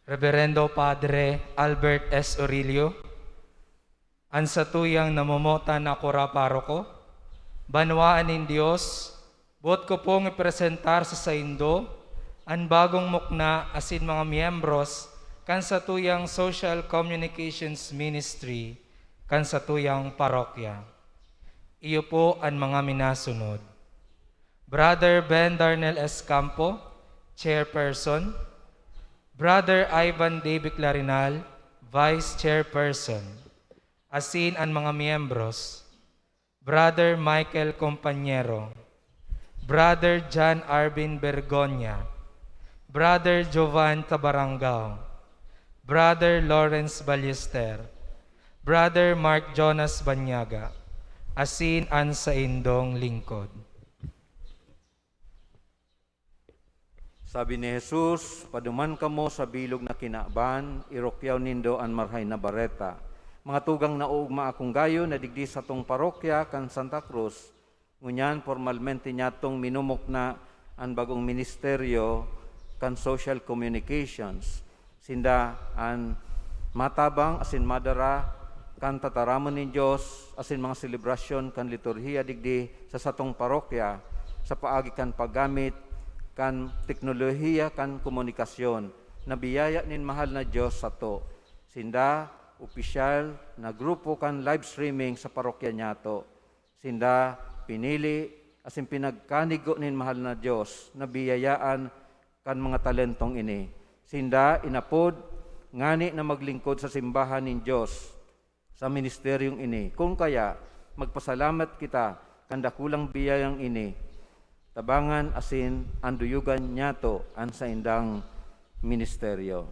S7: Reverendo Padre Albert S. Aurelio, ang satuyang namumutan na kura paroko, banwaan ng Diyos, buot ko pong ipresentar sa saindo ang bagong mukna asin mga miyembros kan satuyang Social Communications Ministry kan satuyang parokya. Iyo po ang mga minasunod. Brother Ben Darnel S. Campo, Chairperson. Brother Ivan David Clarinal, Vice Chairperson. Asin ang mga miyembros. Brother Michael Compañero. Brother John Arvin Bergonya. Brother Jovan Tabarangao. Brother Lawrence Ballester. Brother Mark Jonas Banyaga. Asin ang sa indong lingkod.
S6: Sabi ni Jesus, paduman kamo sa bilog na kinaaban, irokyaw nindo an marhay na bareta. Mga tugang na ugma akong gayo na digdi sa tong parokya kan Santa Cruz, ngunyan formalmente nyatong minumok na ang bagong ministeryo kan social communications. Sinda an matabang asin madara kan tataramon ni Dios asin mga selebrasyon kan liturhiya digdi sa satong parokya sa paagi kan paggamit kan teknolohiya kan komunikasyon na biyaya nin mahal na Dios sato. Sinda opisyal na grupo kan live streaming sa parokya nyato. Sinda pinili asin pinagkanigo nin mahal na Dios na biyayaan kan mga talentong ini. Sinda inapod ngani na maglingkod sa simbahan nin Dios sa ministeryong ini. Kung kaya magpasalamat kita kan dakulang biyayang ini. Tabangan asin anduyugan nyato an sa indang ministeryo.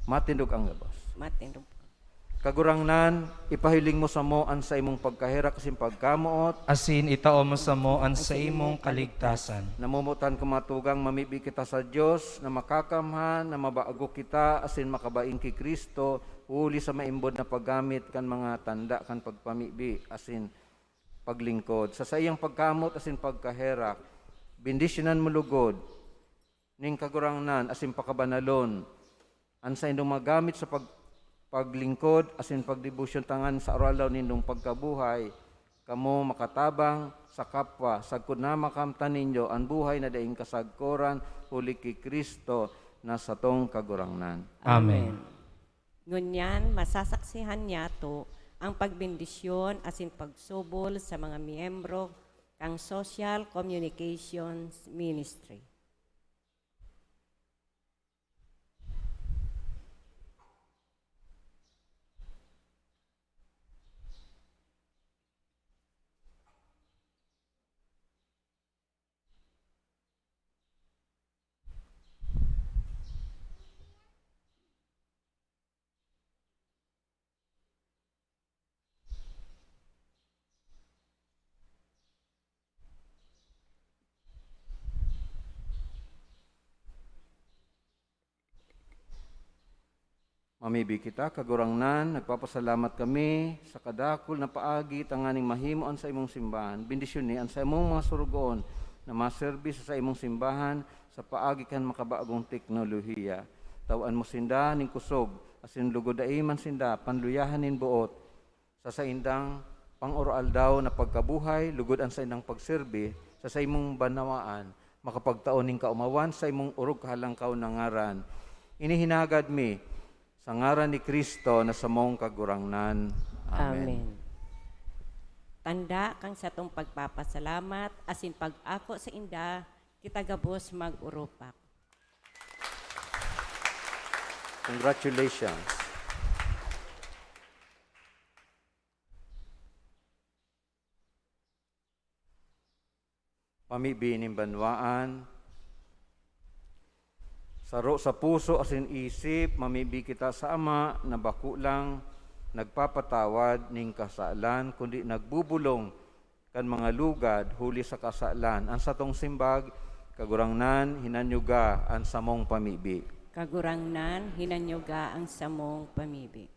S6: Matindog ang gabos.
S5: Matindog.
S6: Kagurangnan, ipahiling mo sa mo an sa imong pagkahera kasin pagkamuot.
S7: Asin itao mo sa mo ang sa imong kaligtasan.
S6: Namumutan kumatugang mamibi kita sa Dios na makakamhan, na mabaago kita asin makabaing ki Kristo, uli sa maimbod na paggamit kan mga tanda kan pagpamibi asin paglingkod. Sa iyang pagkamot asin pagkahera, bendisyonan mo lugod, ning kagurangnan asin pakabanalon, an sa indong magamit sa paglingkod asin pagdebosyon tangan sa aralaw nindong pagkabuhay, kamo makatabang sa kapwa, sagkod na makamtan ninyo ang buhay na daing kasagkoran, huli ki Kristo na satong kagurangnan.
S7: Amen.
S5: Ngunyan, masasaksihan niya to ang pagbendisyon asin pagsubol sa mga miyembro kang Social Communications Ministry.
S6: Mamibi kita, kagurangnan, nagpapasalamat kami sa kadakol na paagi tanganing mahimoan sa imong simbahan. Bendisyon ni ang sa imong mga surugoon na maserbis sa imong simbahan sa paagi kan makabaagong teknolohiya. Tawan mo sinda ning kusog, asin lugod man sinda, panluyahan nin buot. Sa indang pang-oral daw na pagkabuhay, lugod ang sa indang pagserbi, sa imong banawaan, makapagtaon ning kaumawan sa imong urog kahalangkaw na ngaran. Inihinagad mi, sa ngaran ni Kristo na sa mong kagurangnan. Amen.
S5: Tanda kang sa tong pagpapasalamat, asin pag-ako sa inda, kita gabos mag-urupak.
S6: Congratulations. Pamibi ning banwaan, saro sa puso asin isip, mamibi kita sa Ama na bako lang nagpapatawad ning kasalan, kundi nagbubulong kan mga lugad huli sa kasalan. Ang satong simbag, kagurangnan, hinanyuga, ang samong pamibi.
S5: Kagurangnan, hinanyuga ang samong pamibi.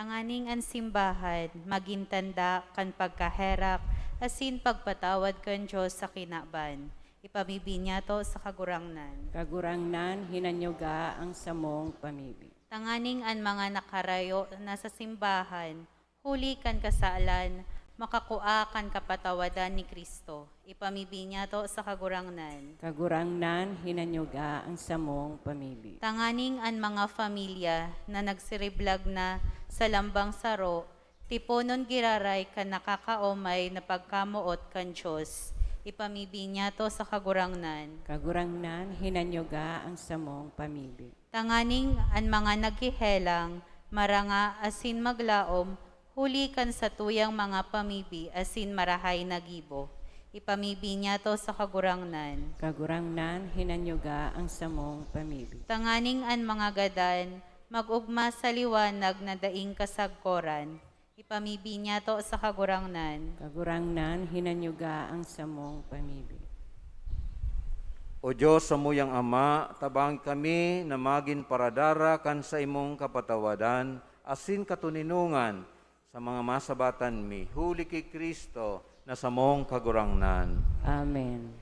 S3: Tanganing ang simbahan, magintanda kan pagkaherak, asin pagpatawad kan Diyos sa kinaban. Ipamibinya to sa kagurangnan.
S5: Kagurangnan, hinanyuga ang samong pamibi.
S3: Tanganing ang mga nakarayo na sa simbahan, huli kan kasalan, makakua kan kapatawadan ni Kristo. Ipamibinya to sa kagurangnan.
S5: Kagurangnan, hinanyuga ang samong pamibi.
S3: Tanganing ang mga familia na nagsiriblag na sa lambang saro, tiponon giraray kan nakakaomay na pagkamuot kan Diyos. Ipamibinya to sa kagurangnan.
S5: Kagurangnan, hinanyuga ang samong pamibi.
S3: Tanganing ang mga naghihelang, maranga asin maglaom, huli kan sa tuyang mga pamibi asin marahay na gibo. Ipamibinya to sa kagurangnan.
S5: Kagurangnan, hinanyuga ang samong pamibi.
S3: Tanganing ang mga gadan, magugma sa liwanag na daing kasagkoran. Ipamibinya to sa kagurangnan.
S5: Kagurangnan, hinanyuga ang samong pamibi.
S6: O Diyos, sa muyang Ama, tabang kami na magin paradara kan sa imong kapatawadan, asin katuninungan sa mga masabatan mi, huli kay Kristo na sa mong kagurangnan.
S5: Amen.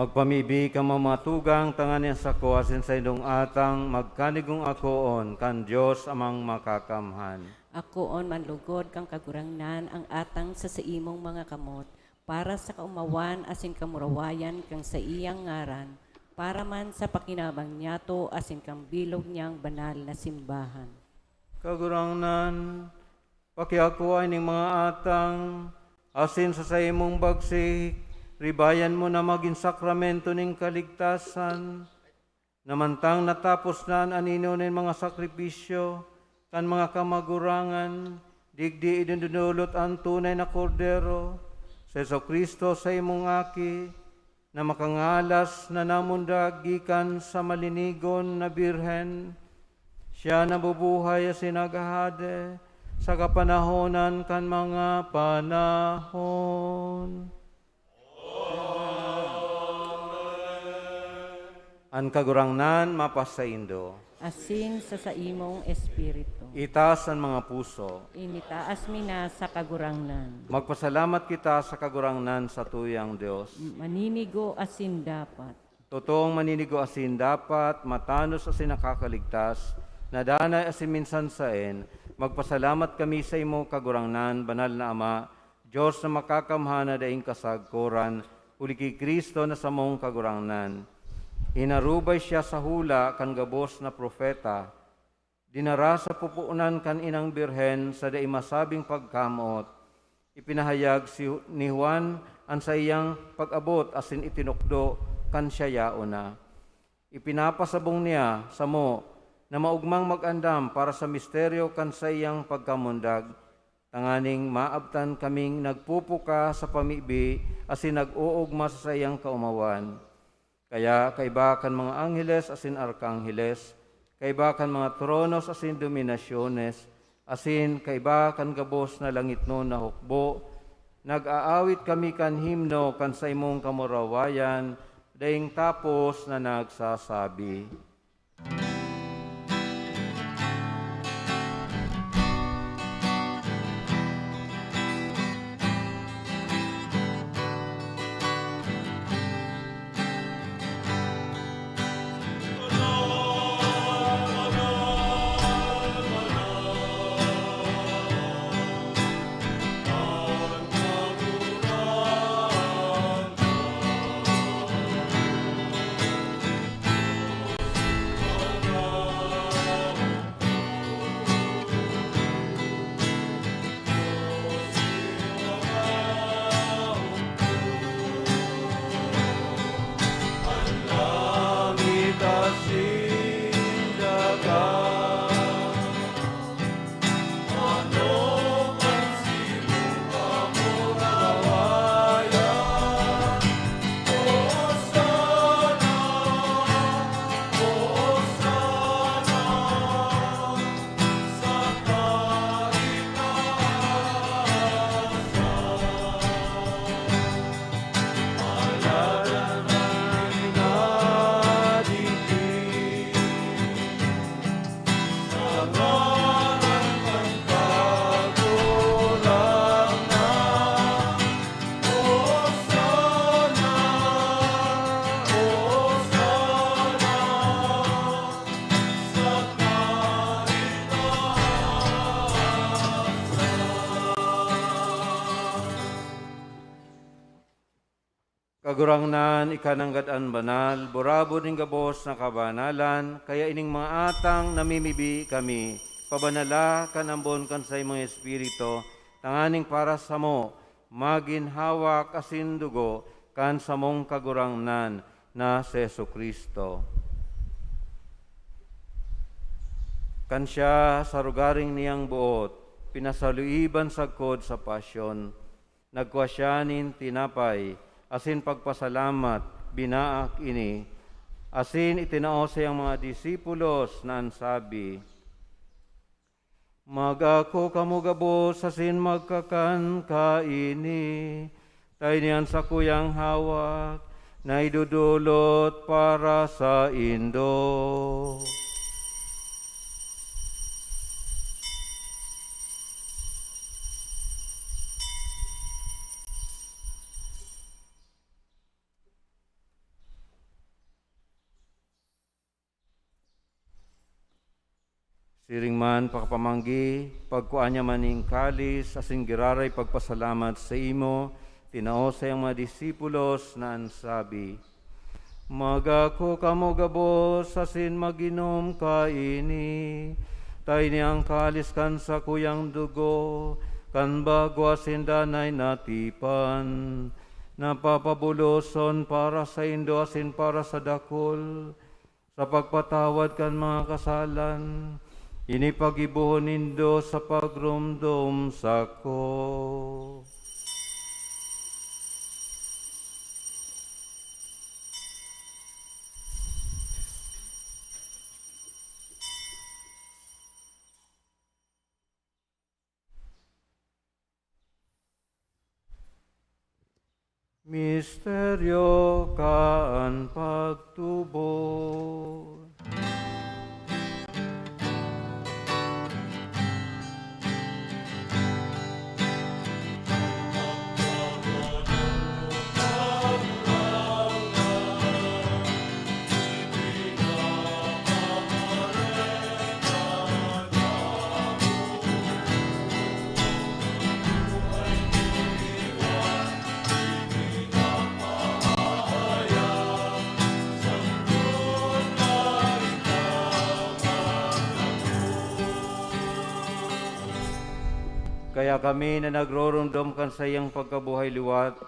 S6: Magpamibi ka mamatugang tangan sa kuwasin sa indong atang magkanigong akoon kan Diyos amang makakamhan.
S5: Akoon manlugod kang kagurangnan ang atang sa imong mga kamot, para sa kaumawan asin kamurawayan kang sa iyang ngaran, para man sa pakinabang niyato asin kang bilog niyang banal na simbahan.
S6: Kagurangnan, pakiakuan ning mga atang, asin sa imong bagsik, ribayan mo na maging sakramento ning kaligtasan, namantang natapos na ang anino ng mga sakripisyo, kan mga kamagurangan, digdi idinudulot ang tunay na kordero, sa Kristo sa imong aki, na makangalas na namundag gikan sa malinigon na birhen, siya nabubuhay at sinagahade sa kapanahonan kan mga panahon. Ang kagurangnan mapasaindo.
S5: Asin sa imong espiritu.
S6: Itaas ang mga puso.
S5: Initaas mi na sa kagurangnan.
S6: Magpasalamat kita sa kagurangnan sa tuyang Diyos.
S5: Maninigo asin dapat.
S6: Totoong maninigo asin dapat, matanos asin nakakaligtas, nadanay asin minsan saen, magpasalamat kami sa imo kagurangnan, banal na Ama, Diyos na makakamhana daing kasagkuran, uli kay Kristo na samong kagurangnan. Inarubay siya sa hula kan gabos na propeta, dinara sa pupuunan kan inang birhen sa daing masabing pagkamot, ipinahayag ni Juan ang sa iyang pag-abot asin itinukdo kan siya yaona. Ipinapasabong niya sa mo na maugmang mag-andam para sa misteryo kan sa iyang pagkamundag, tanganing maabtan kaming nagpupuka sa pamibi asin nag-uugma sa iyang kaumawan. Kaya kaiba kan mga angheles asin arkangheles, kaiba kan mga tronos asin dominasyones, asin kaiba kan gabos na langit no na hukbo, nag-aawit kami kan himno kan sa imong kamurawayan, daing tapos na nagsasabi. Kagurangnan, ikananggadaan banal, borabo ning gabos na kabanalan, kaya ining mga atang namimibi kami, pabanala kanambon kan sa imong espiritu, tanganing para sa mo, maginhawa kasindugo, kan sa mong kagurangnan na si Kristo. Kan siya sa rugaring niyang buot, pinasaluiban sagkod sa pasyon, nagkuha siya nin tinapay, asin pagpasalamat, binaak ini, asin itinao sa iyang mga disipulos na ansabi, magako kamo gabos asin magkakan kaini, tayo niyan sa kuyang hawak, na idudulot para sa Indo. Siring man pakapamanggi, pagkuan niya maning kalis, asin giraray pagpasalamat sa imo, tinao sa iyang mga disipulos na ansabi, magako kamo gabos, asin maginom kaini, tayo niyang kalis kan sa kuyang dugo, kan bago asin danay natipan, napapabuloson para sa indo asin para sa dakol, sa pagpatawad kan mga kasalan, inipagibuhon nindo sa pagrumdum sako. Misteryo kaan pagtubo. Kaya kami na nagroromdom kan sa iyang pagkabuhay liwat,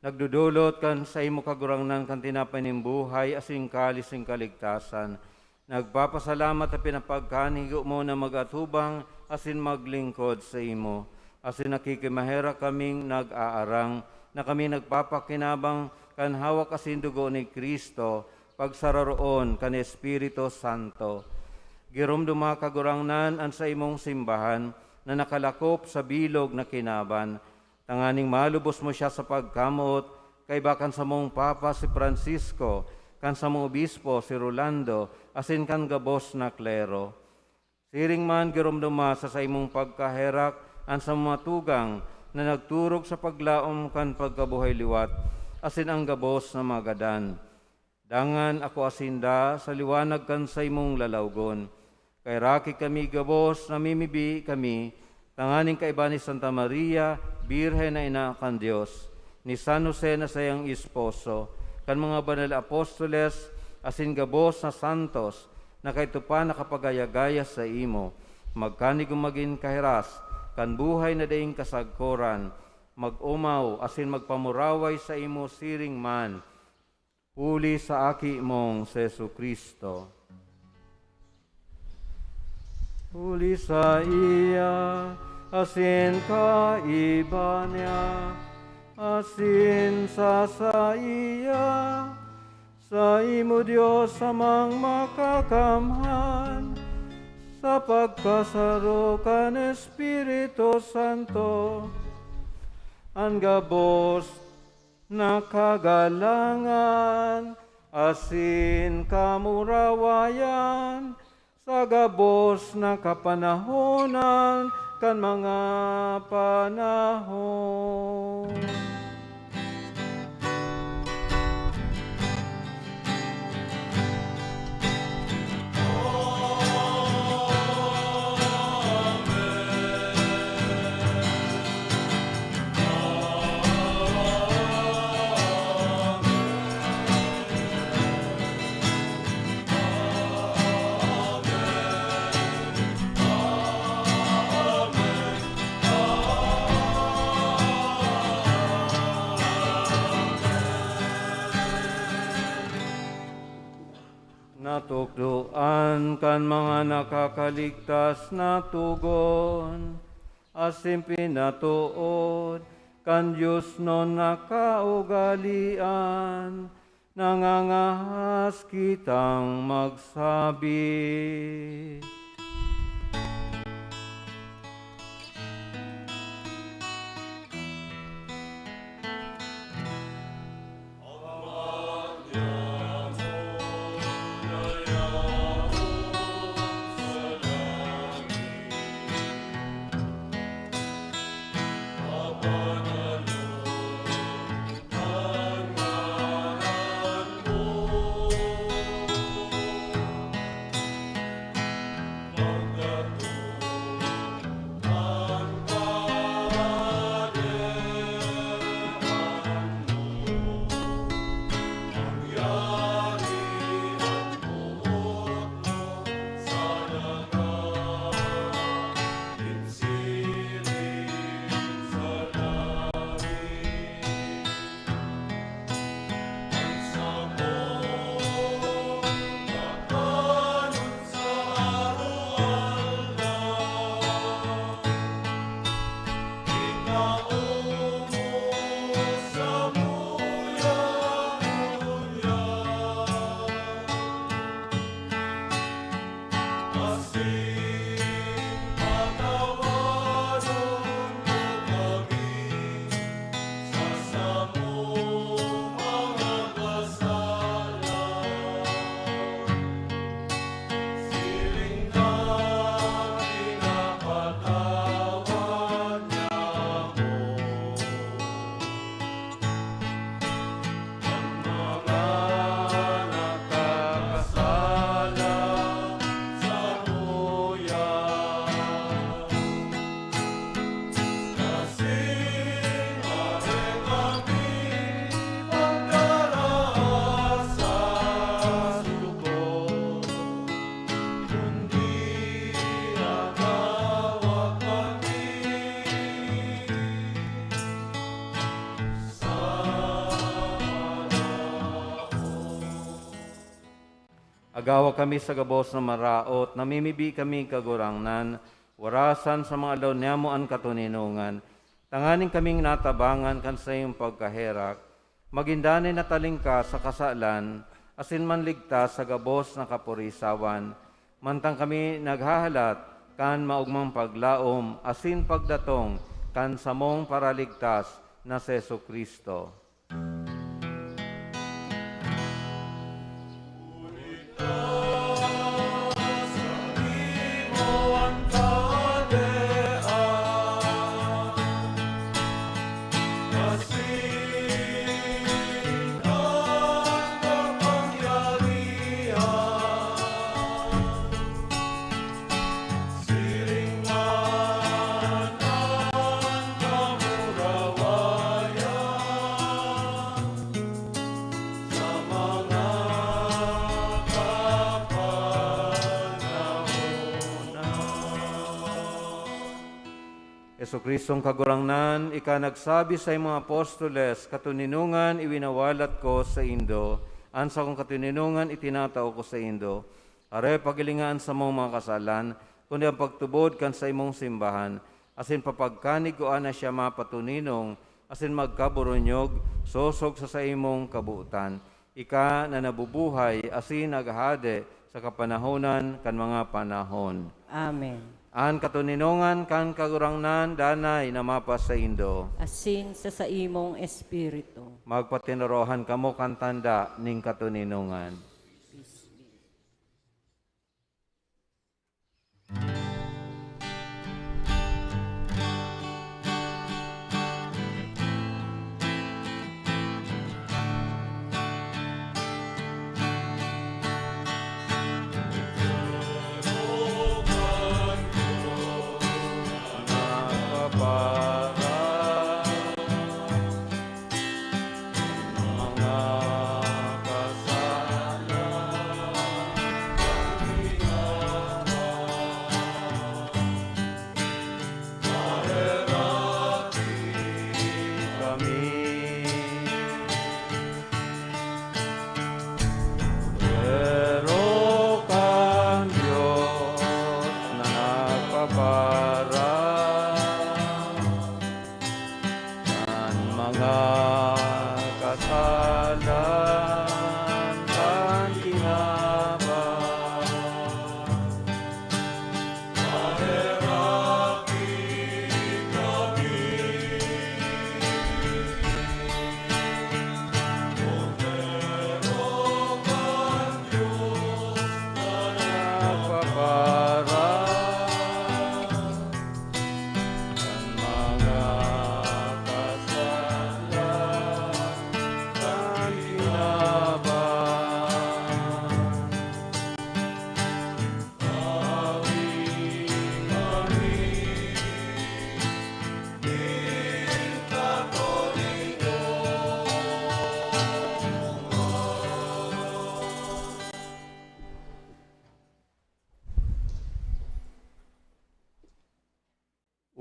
S6: nagdudulot kan sa imo kagurangnan kan tinapay ning buhay asing kalis ing kaligtasan. Nagpapasalamat at pinapagkanigo mo na magatubang asin maglingkod sa imo. Asin nakikimahera kaming nag-aarang na kami nagpapakinabang kan hawak asin dugo ni Kristo pagsararoon kan Espiritu Santo. Girumduma kagurangnan an sa imong simbahan na nakalakop sa bilog na kinaban. Tanganing malubos mo siya sa pagkamot, kay bakan sa mong Papa si Francisco, kan sa mong Obispo si Rolando, asin kan gabos na klero. Siring man girumduma sa imong pagkaherak an sa mga tugang na nagturog sa paglaom kan pagkabuhay liwat, asin ang gabos na magadan. Dangan ako asinda sa liwanag kan sa imong lalawgon. Kay raki kami gabos, namimibi kami, tanganing kaiba ni Santa Maria, Birhen na ina kan Diyos, ni San Jose na sayang esposo, kan mga banal apostoles, asin gabos na santos, na kayto pa nakapagayagaya sa imo, magkanig maging kahiras, kan buhay na daing kasagkoran, mag-umaw, asin magpamuraway sa imo siring man, huli sa aki mong Sesu Kristo. Huli sa iya, asin kaiba niya, asin sa iya, sa imo Diyos amang makakamhan, sa pagkasaro kan Espiritu Santo, ang gabos na kagalangan, asin kamurawayan, sa gabos na kapanahonan kan mga panahon. Natukduan kan mga nakakaligtas na tugon, asim pinatuod kan Diyos non nakaugalian, nangangahas kitang magsabi. Agawa kami sa gabos na maraot, namimibi kami kagurangnan, warasan sa mga alaw niyamo an katuninungan. Tanganing kaming natabangan kan sa iyong pagkaherak, magindanay na talingka sa kasalan, asin man ligtas sa gabos na kapurisawan. Mantang kami naghahalat, kan maugmang paglaom, asin pagdatong, kan samong paraligtas na si Jesucristo. Jesucristong kagurangnan, ika nagsabi sa mga apostoles, katuninungan iwinawalat ko sa Indo, ansa kong katuninungan itinatao ko sa Indo. Are pagilingaan sa mong mga kasalan, kundi ang pagtubod kan sa imong simbahan, asin papagkanig ko na siya mapatuninong, asin magkaburunyog, sosog sa imong kabuutan. Ika na nabubuhay, asin naghade sa kapanahonan kan mga panahon.
S5: Amen.
S6: An katuninungan kan kagurangnan danay na mapas sa Indo.
S5: Asin sa imong espiritu.
S6: Magpatinorohan kamo kan tanda ning katuninungan.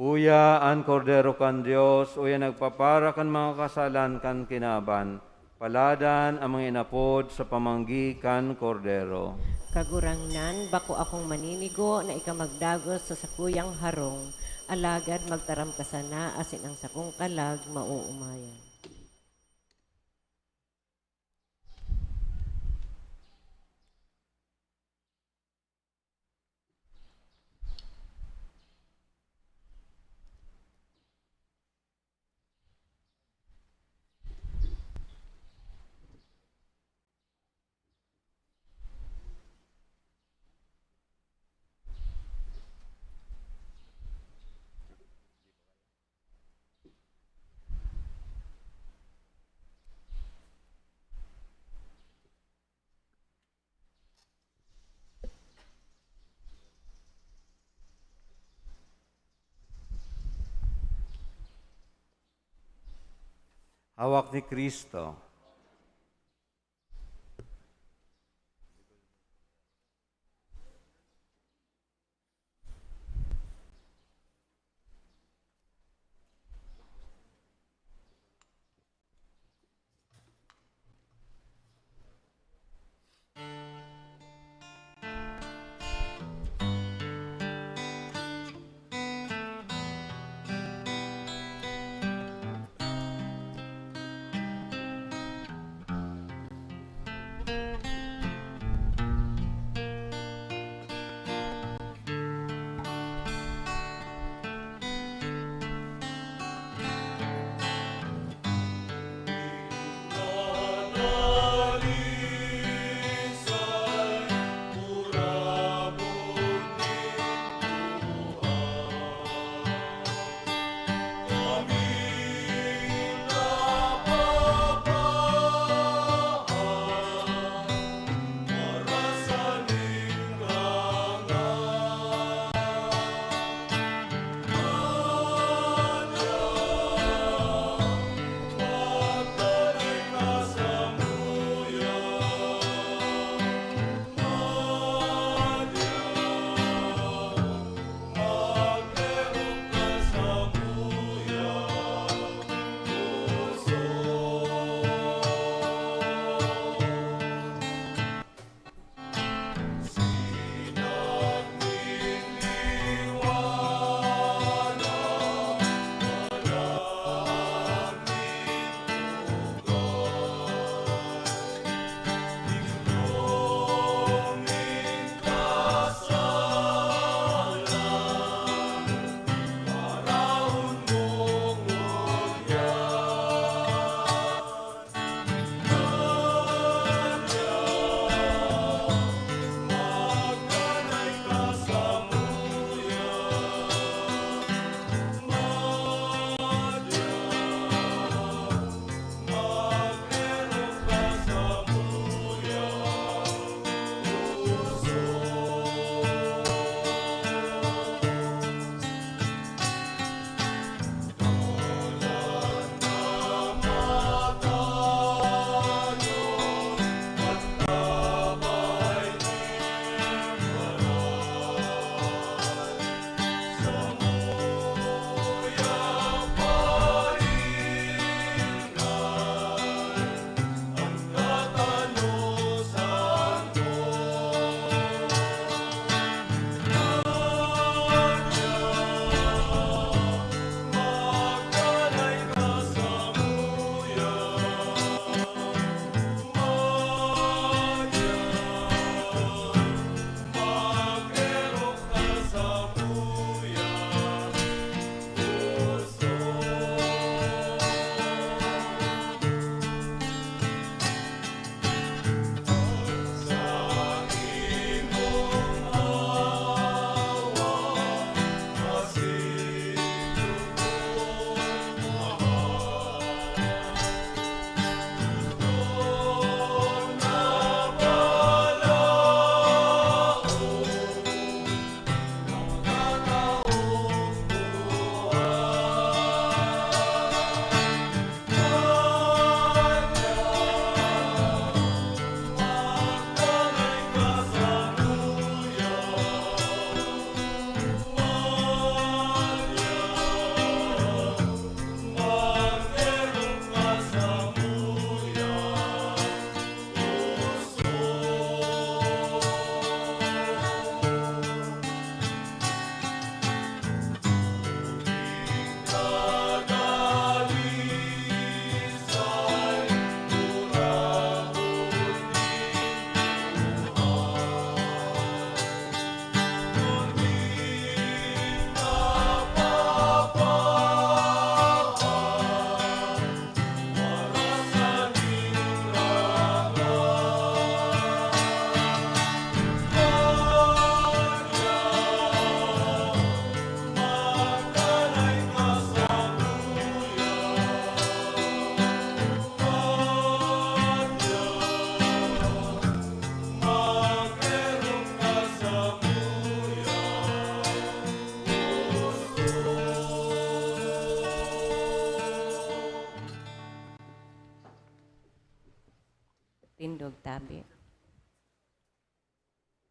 S6: Uya an kordero kan Dios, uya nagpapara kan mga kasalan kan kinaban. Paladan ang mga inapod sa pamanggi kan kordero.
S5: Kagurangnan, bako akong maninigo na ikamagdagos sa sakuyang harong, alagad magtaram ka sana asin ang sakong kalag mauumayan.
S6: Hawak ni Kristo.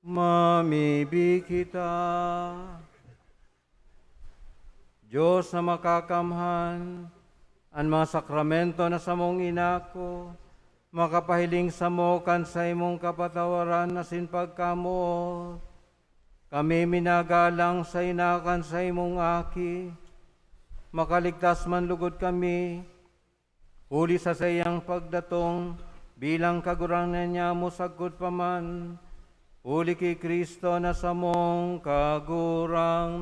S6: Mamibig kita. Diyos na makakamhan, ang mga sakramento na sa mong inako, makapahiling sa mo kan sa imong kapatawaran na sinpagkamo. Kami minagalang sa inakan sa imong aki, makaligtas man lugod kami, huli sa sayang pagdatong, bilang kagurangan niya mo sagod pa man, huli kay Kristo na sa mong kagurangan.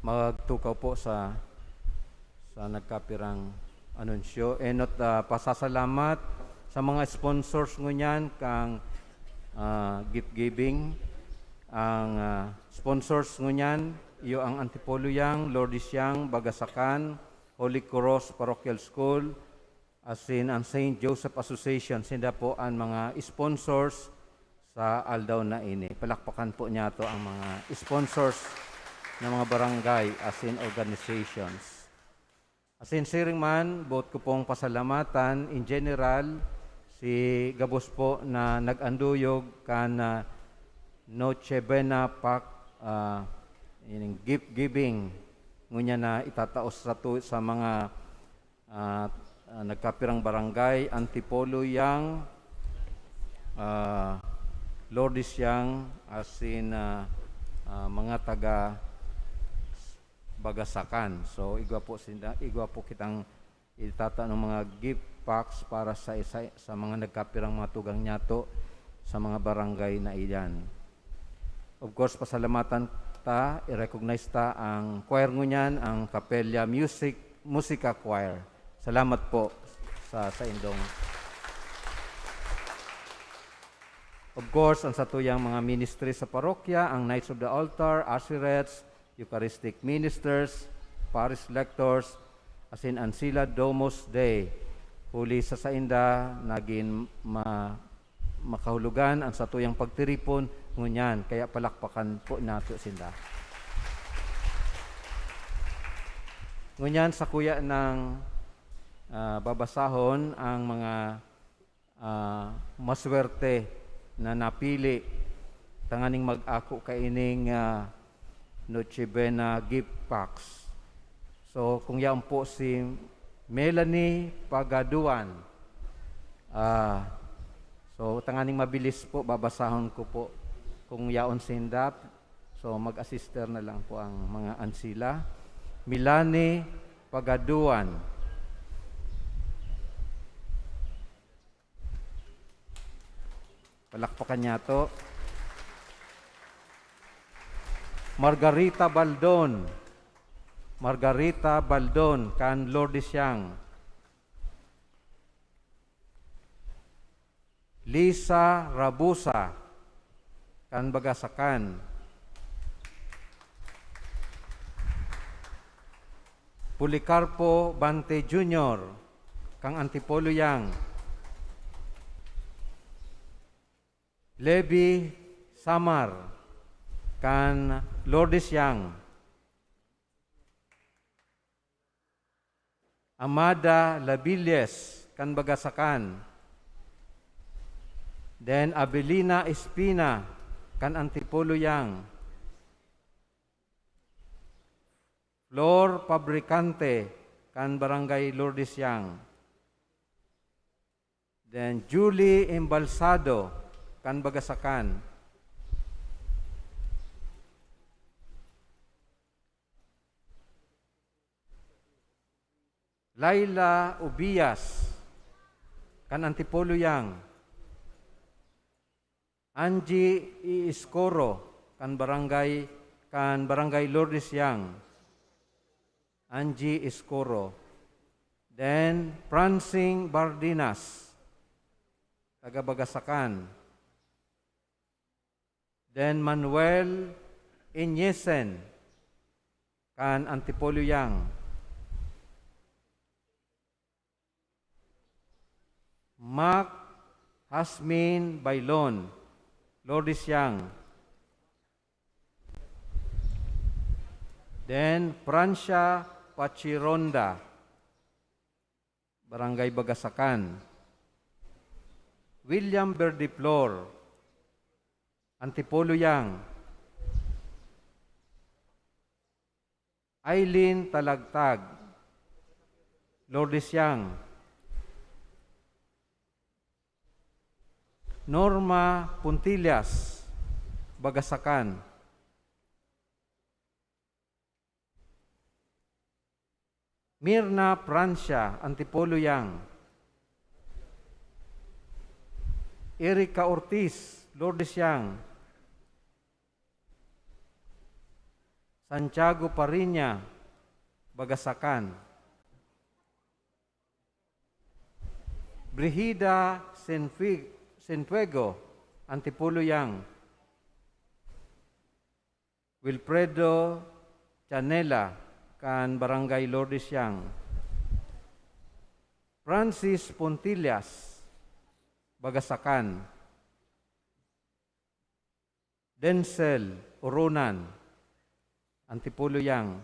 S6: Magtukaw po sa nagkapirang anunsyo. Enot pasasalamat sa mga sponsors ngunyan kang gift giving. Ang sponsors ngunyan, iyo ang Antipolo Yang, Lourdes Yang, Bagasakan, Holy Cross Parochial School, asin ang St. Joseph Association. Sila po ang mga sponsors sa aldaw na ini. Palakpakan po niya to ang mga sponsors ng mga barangay as in organizations. As in siring man, buot ko pong pasalamatan in general si Gabos po na nag-anduyog kan Noche Buena Pac gift giving ngunya na itataos sa mga nagkapirang barangay, Antipolo Yang, Lourdes Yang, as in mga taga Bagasakan. So igwa po kitang itata ng mga gift packs para sa mga nagkapirang mga tugang nyato sa mga barangay na iyan. Of course, pasalamatan ta, i-recognize ta ang choir ngunyan, ang Capella Musica Choir. Salamat po sa indong. Of course, ang satuyang mga ministry sa parokya, ang Knights of the Altar, Asirets, Eucharistic Ministers, Parish Lectors, as in Ancilla Domus Dei. Huli sa sainda, naging makahulugan ang satuyang pagtiripon ngunyan. Kaya palakpakan po nato sinda. Ngunyan sa kuya ng babasahon ang mga maswerte na napili tanganing mag-ako kaining Noche Buena gift packs. So kung yan po si Melanie Pagaduan, so tanganing mabilis po, babasahon ko po kung yaon sindap. So mag-assister na lang po ang mga ansila. Melanie Pagaduan. Palakpakan niya to. Margarita Baldon. Margarita Baldon, kan Lourdes Yang. Lisa Rabusa, kan Bagasakan. Policarpo Bante Jr., kang Antipolo Yang. Levi Samar, kan Lourdes Yang. Amada Labilles, kan Bagasakan. Then Abelina Espina, kan Antipolo Yang. Flor Fabricante, kan Barangay Lourdes Yang. Then Julie Embalsado, kan Bagasakan. Laila Ubias, kan Antipolo Yang. Angie Iiscoro, kan Barangay Lourdes Yang. Angie Iscoro. Then Francine Bardinas, taga Bagasakan. Then Manuel Inyesen, kan Antipolo Yang. Mac Hasmin Bailon, Lourdes Yang. Then Francia Pachironda. Barangay Bagasakan. William Verdiflor, Antipolo Yang. Eileen Talagtag, Lourdes Yang. Norma Puntillas, Bagasakan. Mirna Francia, Antipolo Yang. Erika Ortiz, Lourdes Yang. Santiago Parinya, Bagasakan. Brigida Senfuego, Antipolo Yang. Wilfredo Chanela, kan Barangay Lourdes Yang. Francis Puntillas, Bagasakan. Denzel Oronan, Antipolo Yang.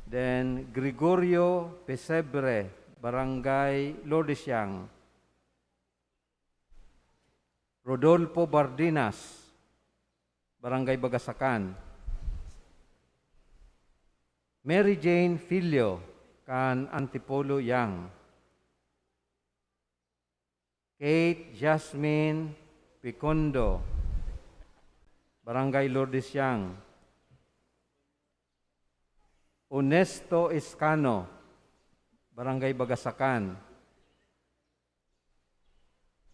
S6: Then Gregorio Pesebre, Barangay Lourdes Yang. Rodolfo Bardinas, Barangay Bagasakan. Mary Jane Filio, kan Antipolo Yang. Kate Jasmine Picondo, Barangay Lourdes Yang. Onesto Escano, Barangay Bagasakan.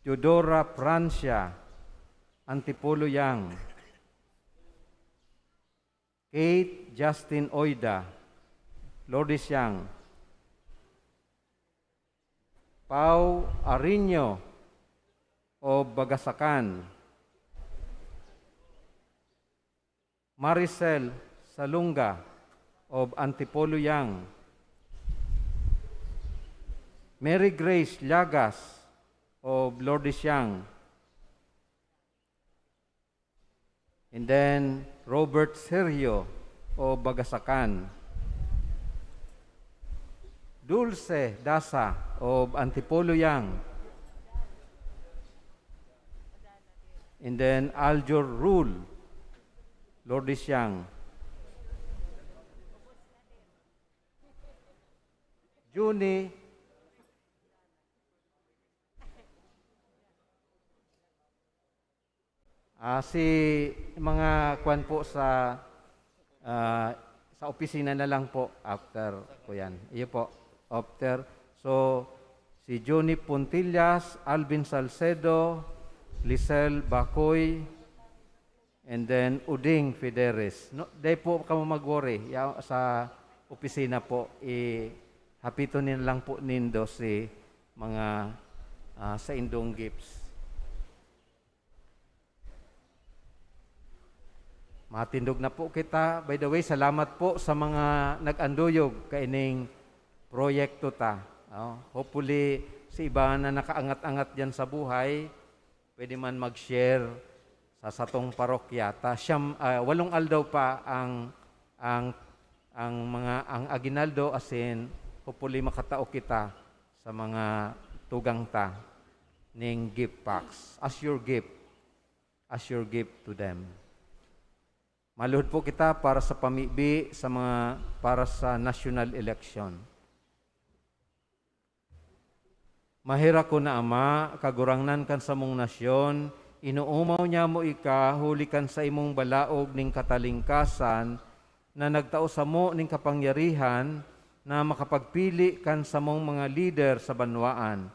S6: Teodora Francia, Antipolo Yang. Kate Justin Oida, Lourdes Yang. Pau Arino o Bagasakan. Maricel Salunga of Antipolo Yang. Mary Grace Llagas of Lourdes Yang. And then Robert Sergio o Bagasakan. Dulce Dasa of Antipolo Yang. And then Aljor Rule, Lourdes Yang. Juni si mga kwan po sa opisina na lang po after po yan. Iyo po, after. So, si Johnny Puntillas, Alvin Salcedo, Lisel Bacoy, and then Uding Fideres. No, day po kamo mag-worry. Sa opisina po, hapito nila lang po nindo si mga sa indong gifts. Matindog na po kita. By the way, salamat po sa mga nag-anduyog kaining proyekto ta. Hopefully, si iba na nakaangat-angat dyan sa buhay, pwede man mag-share sa satong parokya. Walong aldaw pa ang aginaldo asin hopefully makatao kita sa mga tugang ta ning gift packs as your gift to them. Maluhod po kita para sa pamibi para sa national election. Mahira ko na Ama, kagurangnan kan sa mong nasyon, inuumaw niya mo hulikan sa imong balaog ning katalingkasan, na nagtao sa mo ning kapangyarihan, na makapagpili kan sa mong mga leader sa banwaan.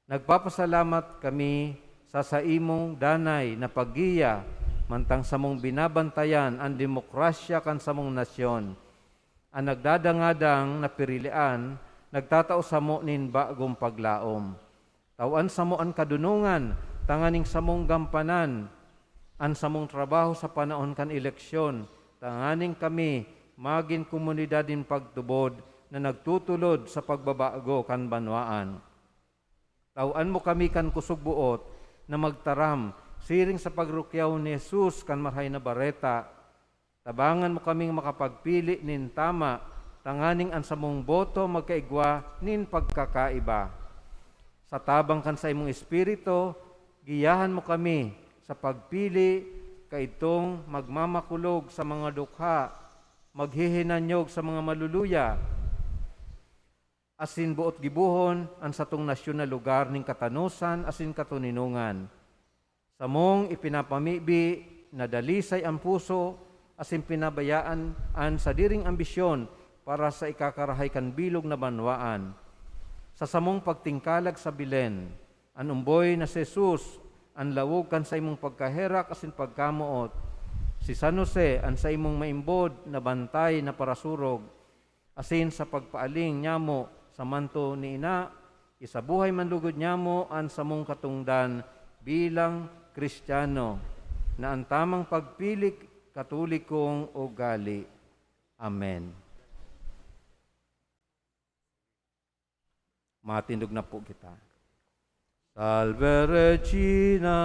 S6: Nagpapasalamat kami sa imong danay na paggiya, mantang sa mong binabantayan ang demokrasya kan sa mong nasyon. Ang nagdadangadang na pirilian, nagtatao sa mo nin bagong paglaom. Tawan sa mo ang kadunungan, tanganing sa mong gampanan, ang sa mong trabaho sa panahon kan eleksyon, tanganing kami, maging komunidad din pagtubod na nagtutulod sa pagbabago kan banwaan. Tawan mo kami kan kusog-buot na magtaram, siring sa pagrukyaw ni Jesus kan marhay na bareta. Tabangan mo kaming makapagpili nin tama, tanganing ang samong boto magkaigwa nin pagkakaiba. Sa tabang kan sa imong espiritu, giyahan mo kami sa pagpili kaitong magmamakulog sa mga dukha, maghihinanyog sa mga maluluya, asin buot gibuhon ang satong nasyon na lugar ning katanusan asin katuninungan. Sa mong ipinapamibi na dalisay ang puso asin pinabayaan an sa diring ambisyon para sa ikakarahay kan bilog na banwaan. Sa samong pagtingkalag sa bilen, an umboy na si Jesus, ang lawog kan sa imong pagkaherak asin pagkamuot. Si San Jose, ang sa imong maimbod na bantay na parasurog, asin sa pagpaaling nyamo sa manto ni ina, isabuhay manlugod nyamo an samong katungdan bilang Kristiyano, na ang tamang pagpili katolikong ugali. Amen. Matindog na po kita. Salve Regina,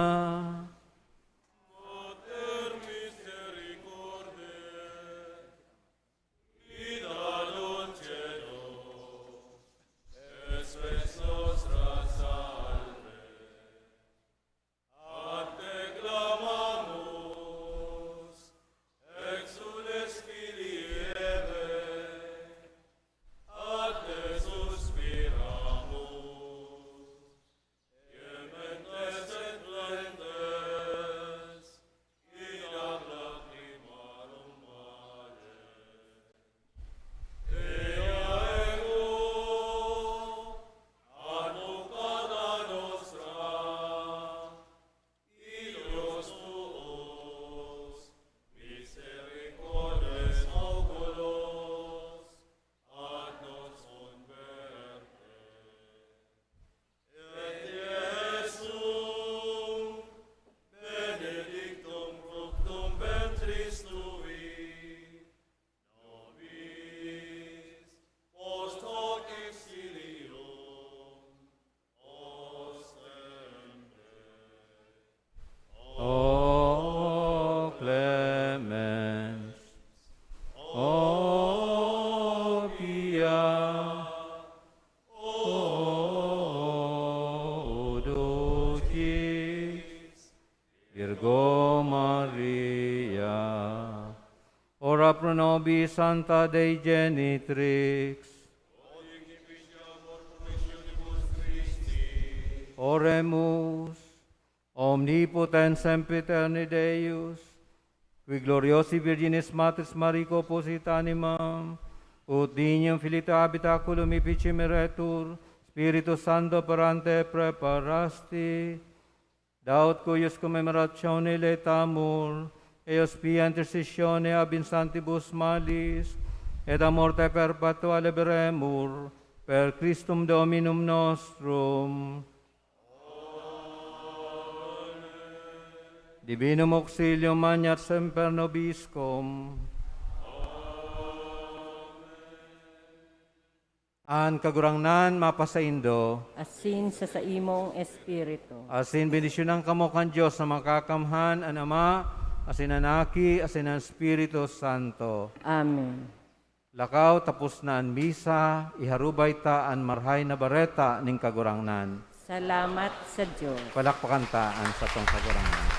S6: Virgo Maria, ora pro nobis Santa Dei Genitrix, oremus, omnipotens sempiterni Deus, qui gloriosi Virginis Matrix Mariae composit animam, ut dignum filita habitaculum ipicimeretur, Spiritus Sancto perante preparasti, daut cuius commemoratione letamur, eos pia intercessione ab instantibus malis, et a morte perpetua liberemur, per Christum Dominum nostrum. Divinum auxilium magnat semper nobiscum. An kagurangnan mapasaindo,
S5: asin sa imong espiritu.
S6: asin bendisyonan kamo kan Diyos na makakamhan an Ama, asin ang Aki, asin ang Espiritu Santo.
S5: Amen.
S6: Lakaw tapos na ang misa, iharubay ta an marhay na bareta ning kagurangnan.
S5: Salamat sa Diyos.
S6: Palakpakan ta an sa tong kagurangnan.